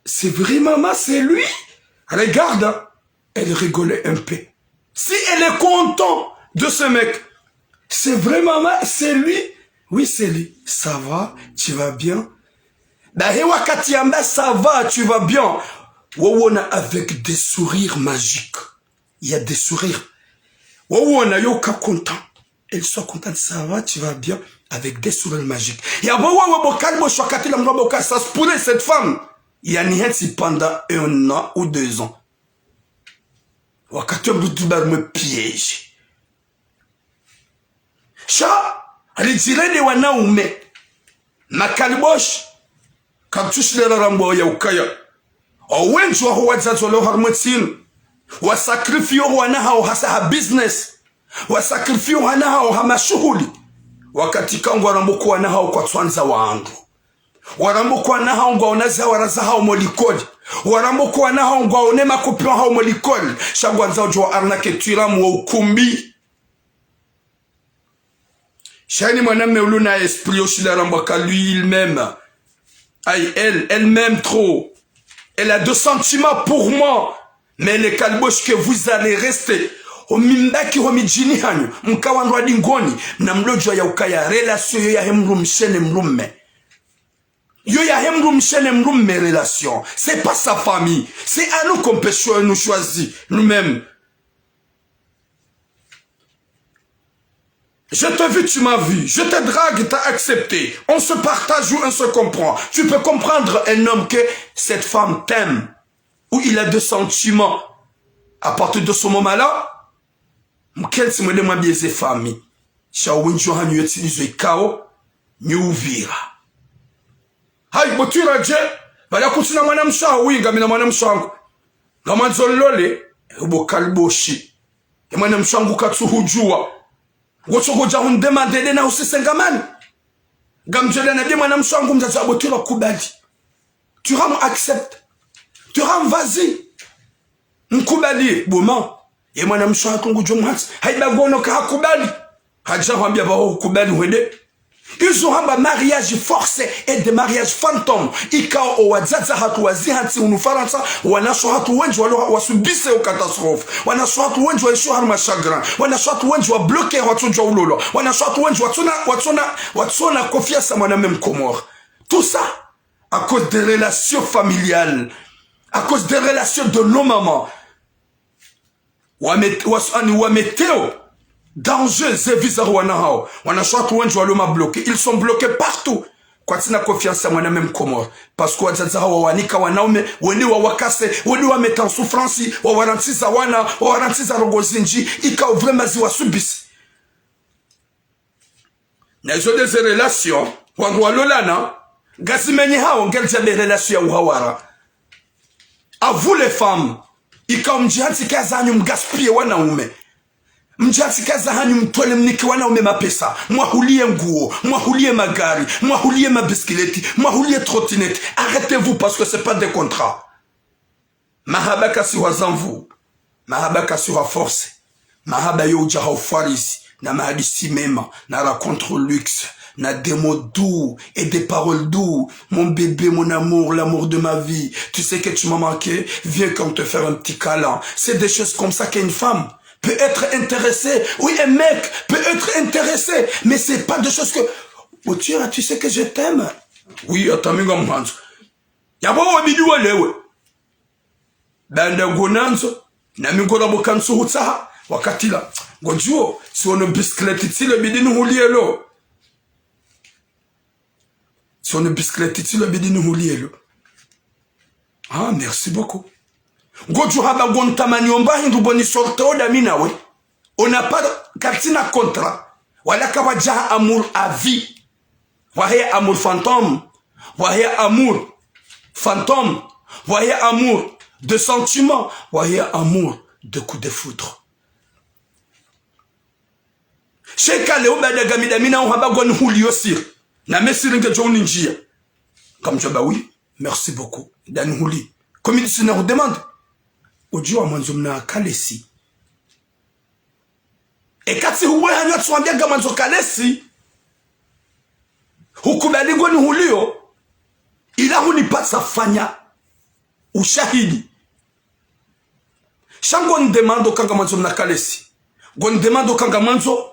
c'est vrai maman, c'est lui. Regarde, hein. Elle rigolait un peu. Si elle est contente de ce mec, c'est vrai maman, c'est lui. Oui, c'est lui. Ça va, tu vas bien? Ça va, tu vas bien. Avec des sourires magiques. Il y a des sourires. Content. Elle soit contente, ça va, tu vas bien. Avec des sourires magiques. Ça se pourrait cette femme. Il y a ni pendant 1 an ou 2 ans. Me piège. Cha, retirez les wanaume. Makalbosh. Quand tu sais la rambo ya ukaya. Owenju wa wazazi walo harmatsin. Wa sacrifice wana hao hasa business. Wa sacrifice wana hao hama shughuli. Wakati kangu warambuku wana hao kwa twanza wangu. Warambuku wana hao ngwa onaza waraza hao molikodi. Warambuku wana hao ngwa onema kupiwa hao molikodi. Shagwanza ujua arnake tuiramu wa ukumbi. Shani mwaname uluna esprit oshila rambaka lui il-même. Aïe, elle m'aime trop. Elle a de sentiments pour moi. Mais les calboches que vous allez rester. Omimbaki homijini hanyu. Mkawandwa dingoni. Na mlojo ya ukaya. Relation ya hemrum shene mrumme. Yo ya hemrum shene mrumme relation. C'est pas sa famille. C'est à nous qu'on peut nous choisir. Nous-mêmes. Je t'ai vu, tu m'as vu. Je te drague, t'as accepté. On se partage ou on se comprend. Tu peux comprendre un homme que cette femme t'aime. Ou il a de sentiments. À partir de ce moment-là, quel se me demande bien ses familles. Shawin Johan utilise kao, nyuvira. Hai, botira je. Bala kutina mwana mshawi, gamina mwana mshangu. Gamanzolole, ubo kalboshi. Mwana mshangu katsuhujua. Gochogoja hundemande na usisengamani. Gamjele na bien mwana mshangu mzaza botira kubali. Tu ram accepte. Tu ram vas-y. Mkubali boma. Ye mwana mshangu ngujumhatsi. Haiba gono ka hakubali. Haja hambia ba ukubali wende. Ils ont un mariage forcé et des mariages fantômes. Ikao owazaza hatu wazihanti unufaransa. Wanasho hatu wenji wasubise o catastrophe. Wanasho hatu wenji waisho harma chagrin. Wanasho hatu wenji wabloke hatu jwa ulolo. Wanasho hatu wenji watsona confiance mwana même komor. Tout ça à cause des relations familiales. À cause des relations de nos mamans. Wameteo. Danger, ils sont bloqués partout. Kwa tina confiance mwana même komor. Parce que wazaza hawa wanika wanaume, wende wa wakase, wende wa meta en souffrance, wa warantiza wana, wa warantiza rogozinji, ika vraiment zi wasubisi. Na izo des relations, wangwa lolana, gazimenye hao ngelja des relations ya uhawara. À vous les femmes, ika mjihati kaza hanyu mgaspie wanaume. Mjasi kaza hanyu mtwele mniki wanaume mapesa. Mwahulie nguo, mwahulie magari, mwahulie mabiskileti, mwahulie trottinette. Arrêtez-vous parce que c'est pas des contrats. Mahaba kasi wazanvu. Mahaba kasi wa force. Mahaba yo uja haufarisi. Na mahadisi mema. Na racontre luxe. Na des mots doux et des paroles doux. Mon bébé, mon amour, l'amour de ma vie. Tu sais que tu m'as manqué. Viens comme te faire un petit câlin. C'est des choses comme ça qu'une femme peut être intéressé. Oui, un mec peut être intéressé. Mais c'est pas des choses que... Oh, tu sais que je t'aime. Oui, attends, mais comme ça. Yabo wabidi walewe. Banda gonanzo. Na mingora bokanso hutsaha. Wakatila. Gojuo. Si on a bicyclette ici, le bidi nous hulie lo. Si on a bicyclette ici, le bidi nous hulie lo. Ah, merci beaucoup. Goju haba gontamani omba hindu boni sorte oda minawe. On n'a pas de cartina contrat. Voilà kawaja amour à vie. Voyez amour fantôme. Voyez amour fantôme. Voyez amour de sentiment. Voyez amour de coup de foudre. Sheka leo bada gamida mina uhaba gwan huli yosir. Na mesiri nge jo ninjia. Comme je bah oui, merci beaucoup. Dan huli. Comme il se nous demande. Ojo amanzo mna kalesi. Et kati huwe hanyo tuambia gamanzo kalesi. Hukubali gwan huli yo. Ila hunipata fanya ushahidi. Shango ndemando kanga manzo mna kalesi. Gon demando kanga manzo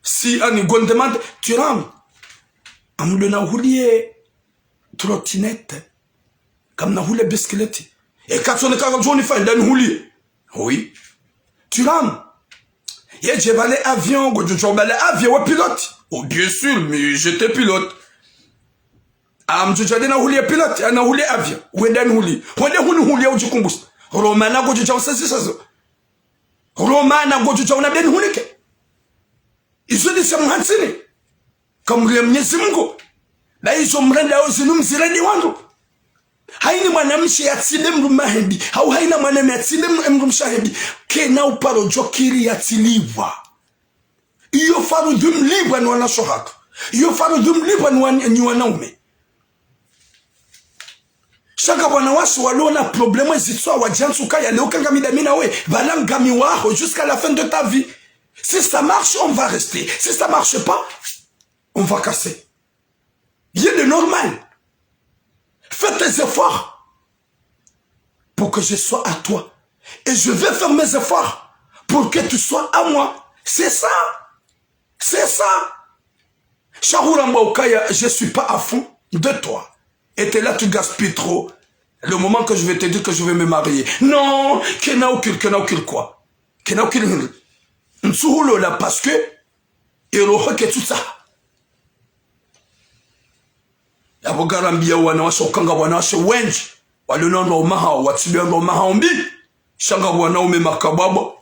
si ani gon demande tu ram. Amule na hulie trottinette. Comme na hule bicyclette. Et quand on est quand on fait dans hulie. Oui. Tu ram. Hier j'ai balé avion, j'ai balé avion ou pilote. Oh bien sûr, mais j'étais pilote. Mjujade na hulie pilote, na hulie avion. Wenda huli. Wenda hulie ujikumbus. Romana goju cha usasi sasa. Romana goju cha unabeni hulike. Izo di samhansini. Kamri Mwenyezi Mungu. Na hizo mrenda au zinu mziredi wangu. Haini mwanamshi yatile mrumahedi. Au haina mwanamshi yatile mrumshahedi. Kena uparo jokiri yatiliwa. Iyo faru dumliwa ni wanashohaka. Iyo faru dumliwa ni wanaume. Shaka wana wasu walona problème zitwa wajansu kaya leo kanga midamina we balangami waho jusqu'à la fin de ta vie. Si ça marche, on va rester. Si ça marche pas, on va casser. Il y a de normal. Fais tes efforts pour que je sois à toi. Et je vais faire mes efforts pour que tu sois à moi. C'est ça. C'est ça. Shahouramba Okaya, je suis pas à fond de toi. Et t'es là, tu gaspilles trop. Le moment que je vais te dire que je vais me marier. Non, kena okil quoi. Kena okil. Nsuhulo là parce que il rohe tout ça. Yabogarambia wana wasokanga wana wase wenji. Walinondo maha watsibiando maha mbi. Shanga wana ume makababa.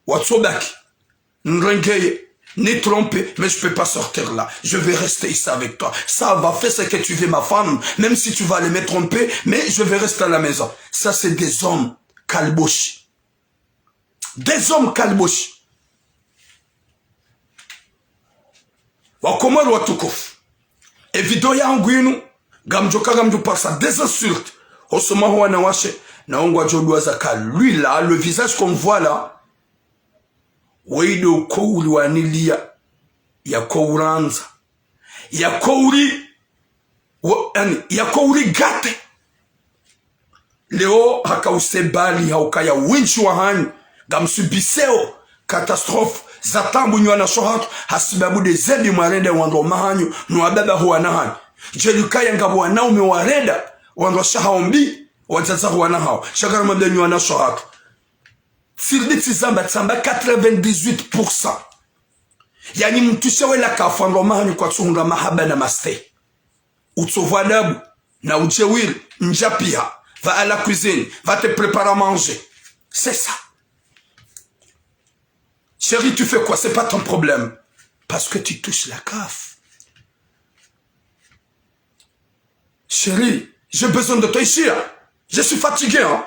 Watsobaki. Nrengeye. Ni trompé, mais je ne peux pas sortir là. Je vais rester ici avec toi. Ça va faire ce que tu veux, ma femme. Même si tu vas aller me tromper, mais je vais rester à la maison. Ça, c'est des hommes calboches. Des hommes calboches. Wakomar watukuf. Et vidéo ya nguinu. Gamjoka gamjo par ça. Des insultes. Osoma huwa na washe. Na ongwa jodwa zaka. Lui là, le visage qu'on voit là. Weido kouli wanilia ya kouranza ya kouli gate leo hakausebali haukaya winchi wa hani gamsubiseo katastrofe zatambu nywa na shohatu hasibabu de zebi mwarende wando mahanyu nuwababa huwa na hani jelukaya ngabu wanaume warenda wando shahaombi wajaza huwa na hao shakara mabda nywa na shohatu Sirdi tizamba 98%. Yani mtushewe la kafando mahani kwa tsuhunda mahaba na maste. Utsovo adabu na ujewil njapia. Va à la cuisine, va te préparer à manger. C'est ça. Chérie, tu fais quoi? C'est pas ton problème. Parce que tu touches la caf. Chérie, j'ai besoin de toi ici. Hein. Je suis fatigué. Hein.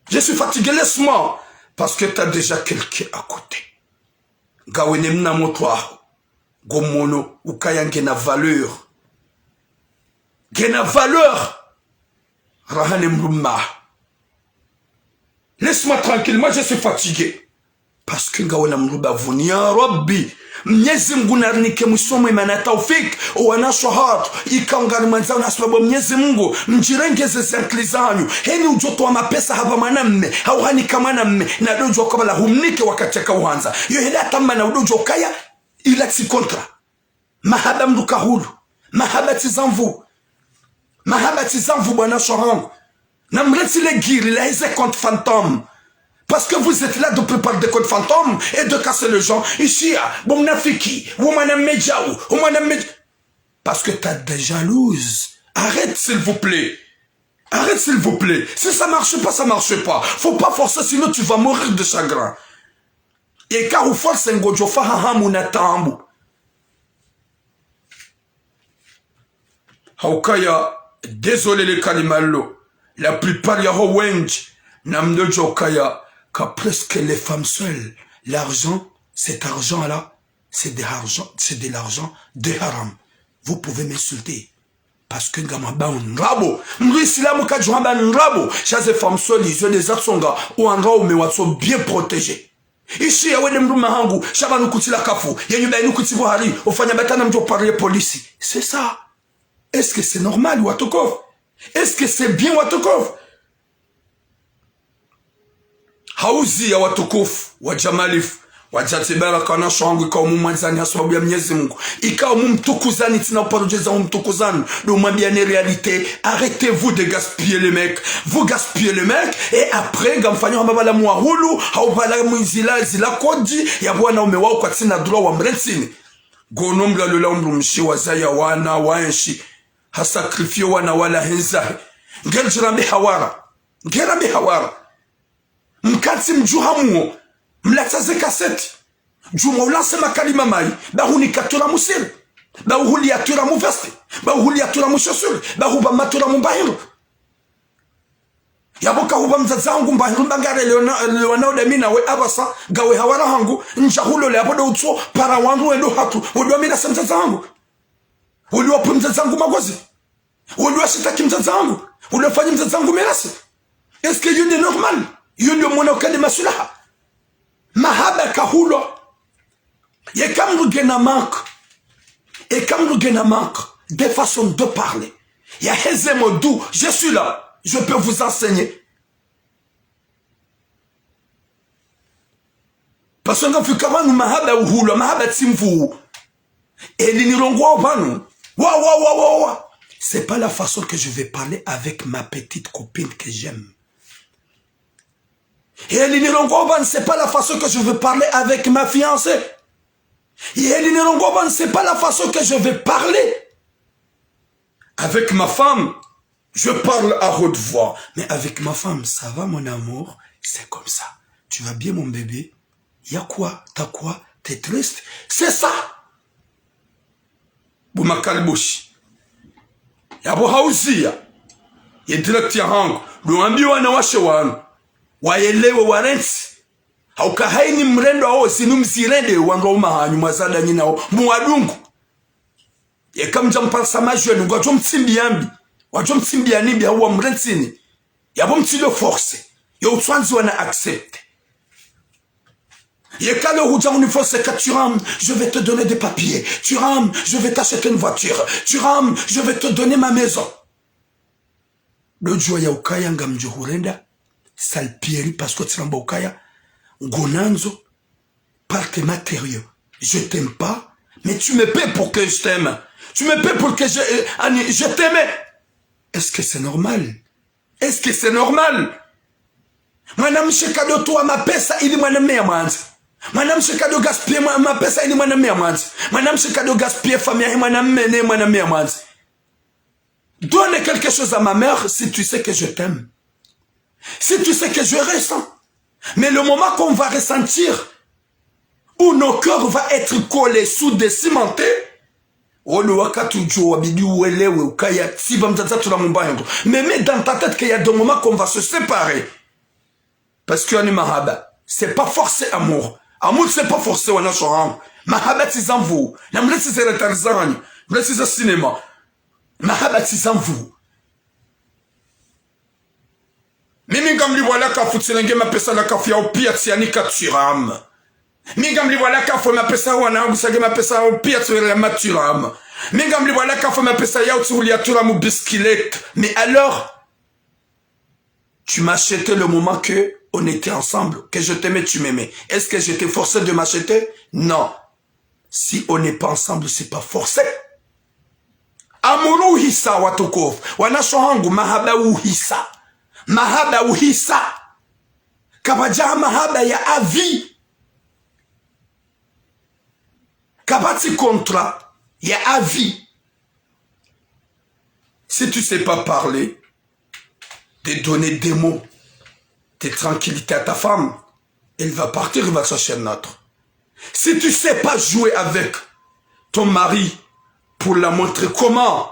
Je suis fatigué, laisse-moi. Parce que tu as déjà quelqu'un à côté. Gawene mna motwa. Gomono. Ukaya ngena valeur. Ngena valeur. Rahane mruma. Laisse-moi tranquille. Moi, je suis fatigué. Parce que ngawena mruba vuni. Ya Rabbi. Mnyezi Mungu narinike mwisomo imana taufik. Uwana shohat. Ika ungari manzao na sababu Mnyezi Mungu. Mjirengeze zankli zanyu. Heni ujoto wa mapesa hapa manamme. Hauhani kama namme. Na dojo kabala humnike wakacheka uhanza. Yohele atama na udojo kaya. Ila tsi kontra. Mahaba mduka hulu. Mahaba tizanvu. Mahaba tizanvu bwana shohangu. Na mreti le giri la heze contre fantôme. Parce que vous êtes là de préparer des codes fantômes et de casser les gens. Ici, bon nafiki, parce que t'as des jalouses. Arrête s'il vous plaît. Arrête s'il vous plaît. Si ça marche pas, ça marche pas. Faut pas forcer, sinon tu vas mourir de chagrin. Et car vous forcez un gojo fahamu na tambu. haukaya désolé les kalimalo la plupart ya ho wenj namdojo haukaya ka presque les femmes seules l'argent cet argent là c'est de l'argent de haram. Vous pouvez m'insulter parce que ngamaba nrabo mrislamu kajwamba nrabo chaque femme seule ils ont des atsonga ou en rao mais watso bien protégés. Ici ya wede mruma hangu shaba nukutila kafu yenyu ba nukutivo hari ofanya batana mjo parler police. C'est ça. Est-ce que c'est normal Watokov? Est-ce que c'est bien Watokov? Hauzi ya Watokov wa Jamalif wajatibera kana shwangu ikawa mumwanzani sababu ya Mwenyezi Mungu ikawa mumtukuzani tina uparojeza mumtukuzani do mwambia ni réalité. Arrêtez-vous de gaspiller les mecs. Vous gaspillez les mecs et après gamfanya mabala muahulu au bala mwizila zila kodi ya bwana ume wao kwa tina droit wa mretsini gonomla lola umrumshi wazaya wana waenshi hasakrifio wana wala henzahe ngeljirambi hawara mkati mjuhamuo mlataze kaseti juma ulanse makalima mai bahuni katura musiri bahuli atura mu veste bahuli atura mu chaussure bahuba matura mu bahiru yaboka huba mzazangu mbahiru mbangare leonao de mina we abasa gawe hawara hangu njahulo le abodo utso para wangu wendo hatu wodwa mina semzazangu wodwa pumzazangu magozi wodwa sitaki mzazangu wodwa fanyi mzazangu merasi. Est-ce que yunde normal yunde mwana ukade masulaha mahaba kahulo et comme nous gagnons manque des façons de parler. Il y a Hezemodou, je suis là, je peux vous enseigner. Parce que nous avons mahaba uhulo, mahaba timfu. Et l'inirongo vanu. C'est pas la façon que je vais parler avec ma petite copine que j'aime. Et l'inirongo c'est pas la façon que je veux parler avec ma fiancée. Et l'inirongo c'est pas la façon que je vais parler avec ma femme. Je parle à haute voix. Mais avec ma femme, ça va mon amour? C'est comme ça. Tu vas bien mon bébé? Y'a quoi? T'as quoi? T'es triste? C'est ça. Boumakalbushi. Yabo hauzia. Yedirect ya hangu. Luambi wana washe wanu. Waelewe warensi. Haukahaini mrendo hao sinumsirende wangauma hanyu mazada nina hao. Muadungu. Yekamja mpasa majweni. Wajwa mtsimbiambi. Wajwa mtsimbianibi hawa mrensini. Yabo mtilo force. Yo utwanzi wana accepte. Yekale huja uniforce que tu rames, je vais te donner des papiers. Tu rames, je vais t'acheter une voiture. Tu rames, je vais te donner ma maison. Le joya ukaya ngamjo hurenda. Salpieri parce que tu ramba ukaya. Gonanzo. Par tes matériaux. Je t'aime pas, mais tu me paies pour que je t'aime. Tu me paies pour que je t'aimais. Est-ce que c'est normal? Est-ce que c'est normal? Mwanamshe kado toa mapesa ili mwanamume ya mwanzi. Mwanamshe kado gaspie mapesa ili mwanamume ya mwanzi. Mwanamshe kado gaspie famille ya mwanamume ne mwanamume ya mwanzi. Donne quelque chose à ma mère si tu sais que je t'aime. Si tu sais que je ressens. Mais le moment qu'on va ressentir, où nos cœurs vont être collés, soudés, cimentés, mais mets dans ta tête qu'il y a des moments qu'on va se séparer. Parce qu'il y a une mahaba. C'est pas forcé amour. Amour, c'est pas forcé, on a choran. Mahaba, c'est en vous. N'amle, c'est le tarzan. N'amle, c'est le cinéma. Mahaba, c'est en vous. Mimi gamli wala ka futsilenge mapesa la ka fia opia tsiani ka turam. Mimi gamli wala ka fo mapesa wana agusage mapesa opia tswela maturam. Mimi gamli wala ka fo mapesa ya utsulia turam biskilek. Mais alors tu m'achetais le moment que on était ensemble, que je t'aimais, tu m'aimais. Est-ce que j'étais forcé de m'acheter? Non. Si on n'est pas ensemble, c'est pas forcé. Amuru hisa watukov. Wanashohangu mahaba uhisa. Mahaba uhisa. Kabaja mahaba ya avi. Kabati contrat ya avi. Si tu sais pas parler, de donner des mots, de tranquillité à ta femme, elle va partir, elle va chercher un autre. Si tu sais pas jouer avec ton mari pour la montrer comment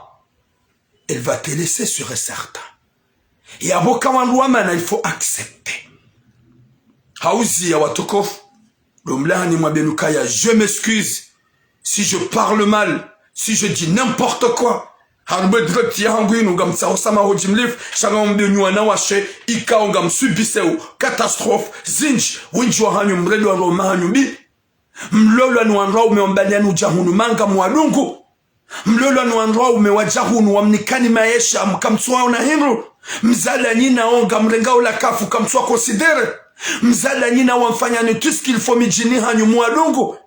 elle va te laisser sur un certain. Et à Bokawanouamana, il faut accepter. Haouzi ya watukofu, l'omlani mwabenukaya, je m'excuse si je parle mal, si je dis n'importe quoi. Harbe direct ya hangu inu ngam sa osama hojimlif, shanga mbenyu anawashe, ika ngam subiseu, catastrophe, zinj, winjwa hanyu mredo wa roma hanyu bi. Mlolo anuanrao umeombalia nujahunu manga mwadungu. Mlolo anuanrao umewajahunu wamnikani maesha mkamtsua una hinru. Mzala nina onga mrengao la kafu kamtsua konsidere. Mzala nina wamfanya ni tout ce qu'il faut mijini hanyu mwadungu.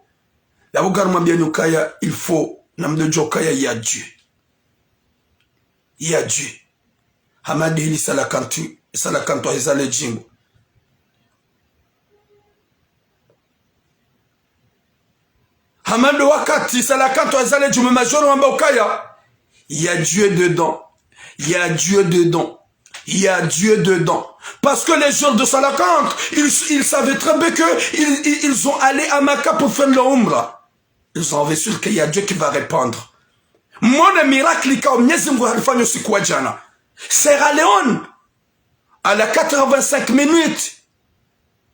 La bugaru mwabienu kaya il faut na mdojo kaya ya Dieu. Ya Dieu. Hamadi hili salakanto hizale jingu. Hamado wakati salakanto hizale jume majoro wamba ukaya. Il y a Dieu dedans. Il y a Dieu dedans. Il y a Dieu dedans. Parce que les gens de Salakant, ils savaient très bien qu'ils ont allé à Maka pour faire leur umra. Ils ont vu qu'il y a Dieu qui va répondre. Moi, le miracle, Sierra Leone, à la 85 minutes,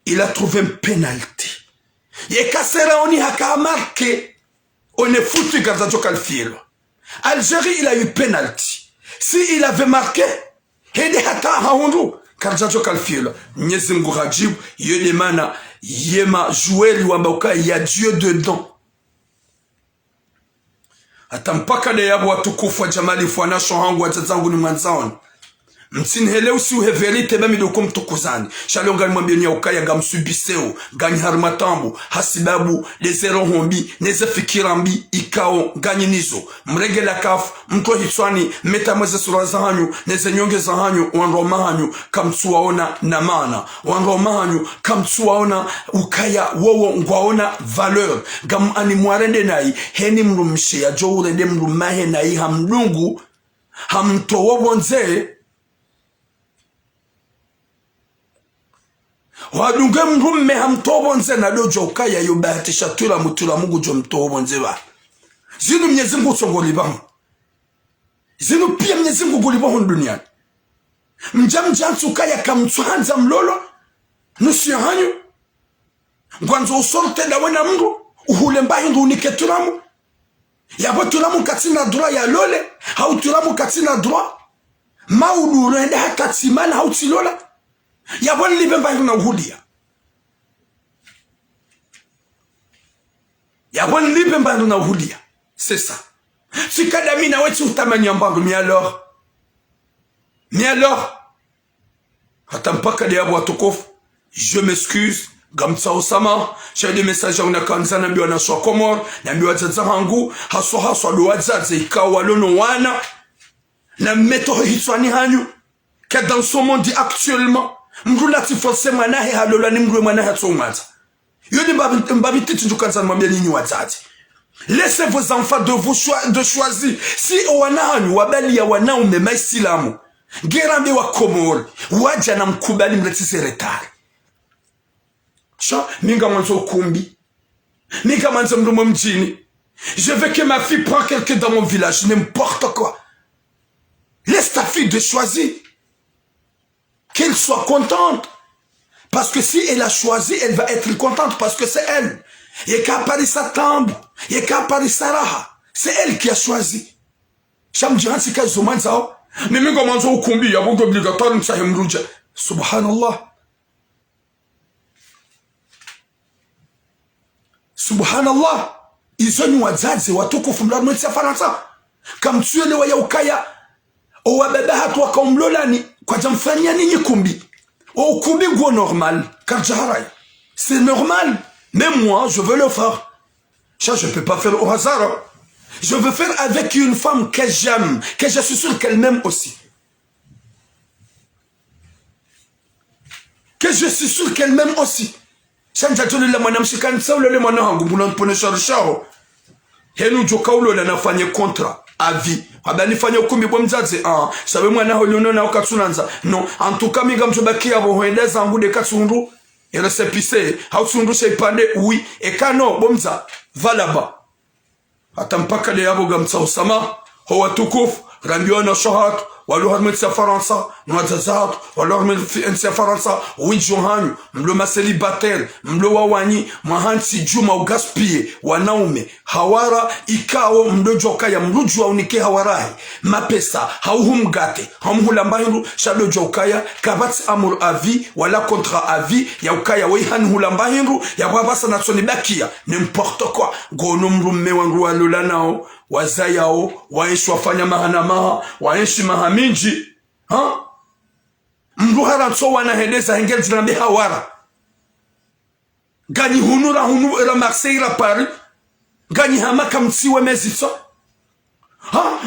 il a trouvé un penalty. Et quand Sierra Leone a marqué, on est foutu quand il a fait. Algérie, il a eu penalty. S'il avait marqué, il y a Dieu dedans. Atampaka de yabu watukufu wa jamali fuana shohangu wa tazangu ni manzaoni. Mtini hele usi uheveli tebami doko mtukuzani. Shalonga ni mwambioni ya ukaya ga msubiseo, ganyi harumatambu, hasibabu, lezero hombi, neze fikirambi, ikao, ganyi nizo. Mrege la kafu, mto hitwani, meta mweze sura zahanyu, neze nyonge zahanyu, wanromahanyu, kamtuwaona na mana. Wanromahanyu, kamtuwaona ukaya wowo ngwaona valeur. Gam animwarende nai, heni mrumshe ya jo urende mrumahe nai hamdungu, hamtowo bonze, wadunge mrumme hamtobonze na dojo ukaya yobahatisha tula mutula mungu jo mtobonze ba. Zinu Mwenyezi Mungu tsongolibaho. Zinu pia Mwenyezi Mungu golibaho duniani. Mjamjantu ukaya kamtwanza mlolo nusu hanyu. Ngwanzo usorte da wena mungu uhule mbahi ndu uniketulamu. Yabo tulamu katina droit ya lole, hau tulamu katina droit. Maudu rende hakatimana hau tilola. Yabon libe mbahi na uhudia. Yabon libe mbahi na uhudia. C'est ça. Si kadami na wetu utamani mbangu mi alors. Mi alors. Atampaka de yabu watukofu. Je m'excuse. Gamsa Osama. J'ai des messages à unakanza na mbiwa na swa komor. Na mbiwa zaza hangu. Haswa doa zaze ikawa lono wana. Na meto hitwani hanyu. Que dans ce monde actuellement. Mrulati forse manahe halola ni mrue manahe atongaza. Yoni mbabiti njukanza mwambia nini wazazi. Laissez vos enfants de choisir. Si owanahanu wabali ya wanaume maisilamu. Gerambe wa komori. Waja na mkubali mletisi retari. Minga manzo kumbi. Minga manzo mrumo mjini. Je veux que ma fille prenne quelqu'un dans mon village. N'importe quoi. Laisse ta fille de choisir. Qu'elle soit contente. Parce que si elle a choisi, elle va être contente parce que c'est elle. Et qu'à Paris sa tambo. Et qu'à Paris sa raha. C'est elle qui a choisi. Chamdihan si ka zoman sao. Mais même comment on combi, il y a beaucoup obligatoire ça hemruja. Subhanallah. Subhanallah. Ils ont wazazi watukufu mlalo mtsa faransa. Comme tu es le waya ukaya. Owa baba hatwa kaumlolani kwa jamfanya nini kumbi. O kumbi go normal. Karjaharay. C'est normal. Même moi, je veux le faire. Ça, je ne peux pas faire au hasard. Je veux faire avec une femme que j'aime, que je suis sûr qu'elle m'aime aussi. Que je suis sûr qu'elle m'aime aussi. Chanjatuli la mwana mshikani saule le mwana hangu mbulan pone sharishaho. Henu jokaulo la nafanye kontra. Avis. Abani fanya ukumi kwa mzazi. Sabe mwana holiono na wakatsunanza. Non. En tout cas, miga mjobaki ya bohoendeza angu de katsunru. Et le sepissé, hautsundu seipande, oui, et kano, bomza, va là-bas. Atampaka de yabo gamsa osama, ho watukuf, rambiona shohat walu harmetsa faransa nwadzazat walu harmetsa faransa winjohanyu mlo maselibatel mlo wawani mahansi juma ugaspie wanaume hawara ikao mlo jokaya mlo jwa unike hawarahi mapesa hauhumgate hamhulambahindu shado jokaya kabats amur avi wala kontra avi ya ukaya weihan hulambahindu ya wabasa natsoni bakia n'importe quoi gono mrumme wangu walula nao wazayao waenshi wafanya mahanamaha waenshi mahaminji mruhara nso wanahedeza hengel zinambe hawara gani hunura Marseille la Paris gani hamaka mtsiwe mezitso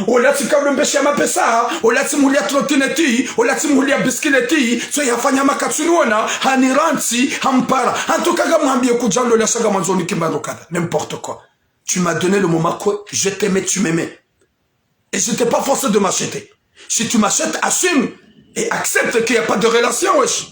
olati kablo mbesha mapesa olati mulia trotineti olati mulia biskileti so yafanya makatsuniona haniranti hampara antokaga mwambie kujando la saga manzoni kimbando kada n'importe quoi. Tu m'as donné le moment que je t'aimais, tu m'aimais. Et je t'ai pas forcé de m'acheter. Si tu m'achètes, assume et accepte qu'il n'y a pas de relation, wesh.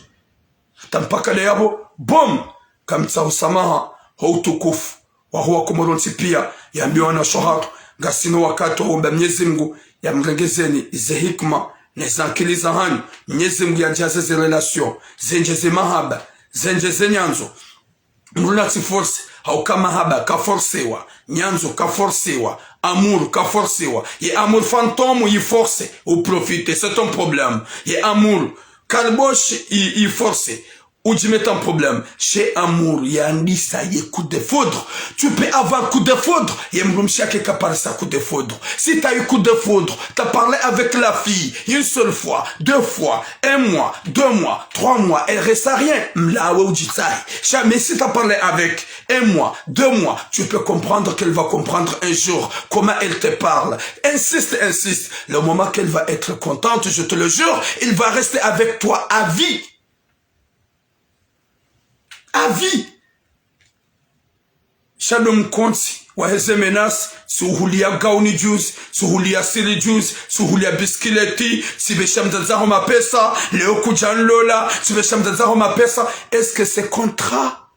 T'aimes pas qu'elle est abo, boum. Comme ça, Osama, Houtoukuf, Wahua Komoronti Pia, Yambiona Shohat, Gassino Wakato, Mnyezimgu, Yamregezeni, Zehikma, Nezankili Han, Mnyezimgu Yadjazes relations, Zenjeze Mahaba, Zenjeze Nyanzo, Mrunati Force, Hauka mahaba ka forcewa, nyanzo ka forcewa, amour ka forcewa. Ye amour fantôme y force ou profiter, c'est ton problème. Ye amour kalbosh y force ou tu mets un problème. Chez amour, y a un ça y est coup de foudre. Tu peux avoir coup de foudre. Y a un chien qui a parlé ça coup de foudre. Si tu as eu coup de foudre, tu as parlé avec la fille une seule fois, 2 fois, 1 mois, 2 mois, 3 mois, elle reste à rien. Mais si tu as parlé avec 1 mois, 2 mois, tu peux comprendre qu'elle va comprendre un jour comment elle te parle. Insiste, insiste. Le moment qu'elle va être contente, je te le jure, il va rester avec toi à vie. À vie. Shalom Konti, waheze menas, suhulia gauni juice, suhulia sili juice, suhulia biskileti, si besham dazaho ma pesa, leo kujan lola, si besham dazaho ma pesa. Est-ce que c'est contrat?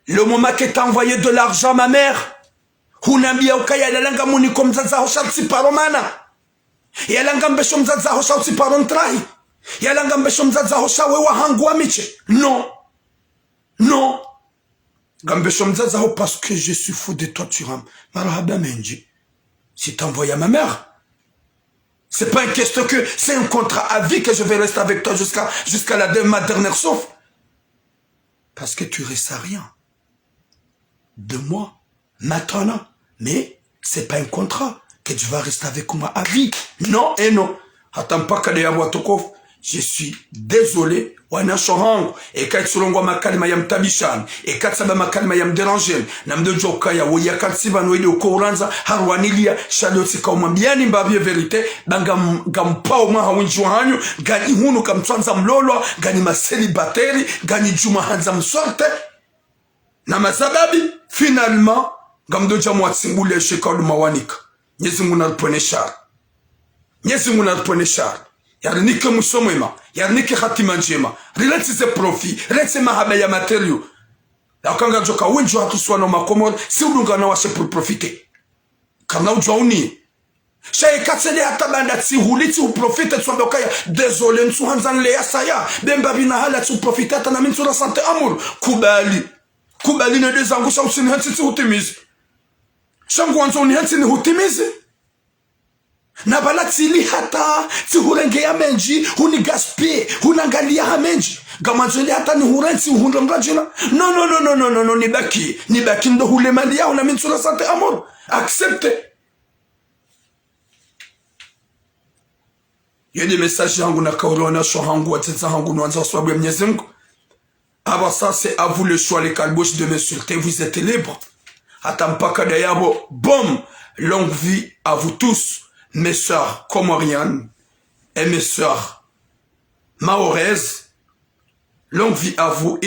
Le moment que t'as envoyé de l'argent, ma mère, hunambia ukaya yalanga muni kom dazaho shalti paromana, yalanga mbeshom dazaho shalti parontrahi, yalanga mbeshom dazaho shawe wa hangu amiche. Non. Non. Parce que je suis fou de toi, tu ram. Marahaba Menji. Si t'envoies à ma mère, c'est pas une question que c'est un contrat à vie que je vais rester avec toi jusqu'à ma dernière souffle. Parce que tu restes à rien. De moi, maintenant. Mais c'est pas un contrat que tu vas rester avec moi à vie. Non et non. Attends pas qu'elle ait à Watokov. Je suis désolé, wana shohangu, et quand tu l'envoies ma kalima yam tabishan, et quand ça va ma kalima yam déranger, nam de jokaya, ou ya kansiva noeli au kouranza, harwanilia, chaloti kauma biani mbabie vérité, bangam gampa uma hawinju hanyu, gani hunu kam twanza mlolo, gani ma célibataire, gani juma hanza msorte, na masababi, finalement, gamdo jamwa tsimbule shekalu mawanika, nyezi nguna rupone shar, nyezi nguna rupone shar, yarnike musomema, yarnike hatima njema, rileti ze profi, rileti mahaba ya materio. La kanga joka wenjo hatu swano makomor, si udunga na washe pour profiter. Karna ujwa uni. Shaye katsele hata banda tsi huliti uprofite tswambe kaya, désolé nsu hanzan le yasaya, bemba bina hala tsu profite hata na minsu la sante amour. Kubali. Kubali ne dezangusha usini hansi tsi hutimizi. Shangu wanzo uni hansi ni hutimizi. Na bala tsili hata tsi hurenge ya menji huni gaspie hunangalia ha menji gamanzeli hata ni hurensi hunrangajina no ni baki ndo hule mali yao na minsula sante amor accepte. Yedi message yangu na kaulona sho hangu watetsa hangu nwanza swabu ya Mwenyezi Mungu. Aba ça c'est à vous le choix les calbouches de m'insulter, vous êtes libre. Hata mpaka dayabo boum, longue vie à vous tous. Mes sœurs comoriennes et mes sœurs mahoraises, longue vie à vous.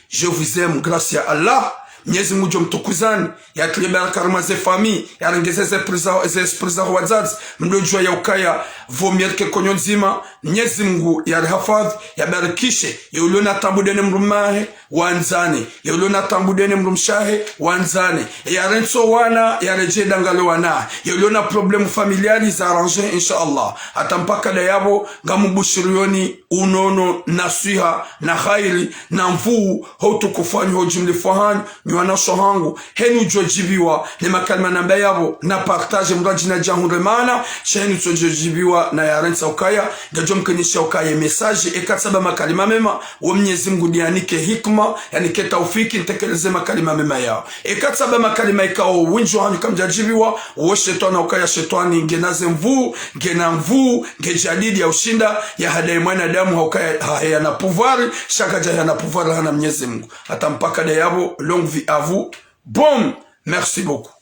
Je vous aime grâce à Allah. Mwenyezi Mungu jomtukuzani ya tulibara karma ze fami ya rengeze ze prisa wazazi mdojua ya ukaya vomierke konyo nzima. Mwenyezi Mungu ya hafadhi ya barikishe ya ulona tambudene mrumahe wanzane ya ulona tambudene mrumshahe wanzane ya renso wana ya reje dangalo wana ya ulona problemu familiali za arrange inshallah atampaka da yabo ngamubushirioni unono nasiha na khairi na mvuu hotu kufanya hojumli fahani nywana sohangu henu jojibiwa ni makalma namba yabo na partage mraji na jahunre mana shenu jojibiwa na ya rensa ukaya gajom kenisha ukaya message ekatsaba makalima mema wa Mwenyezi Mungu dianike hikma yani ke taufiki ntekeleze makalima mema yao ekatsaba makalima ikao winjo hanyu kamjajibiwa wo shetani ukaya shetani ngenaze mvuu ngena mvuu ngejadidi ya ushinda ya hadai mwanadamu haukaya hayana pouvoir shaka jahana pouvoir hana Mwenyezi Mungu hata mpaka de yabo longue vie à vous. Bon, merci beaucoup.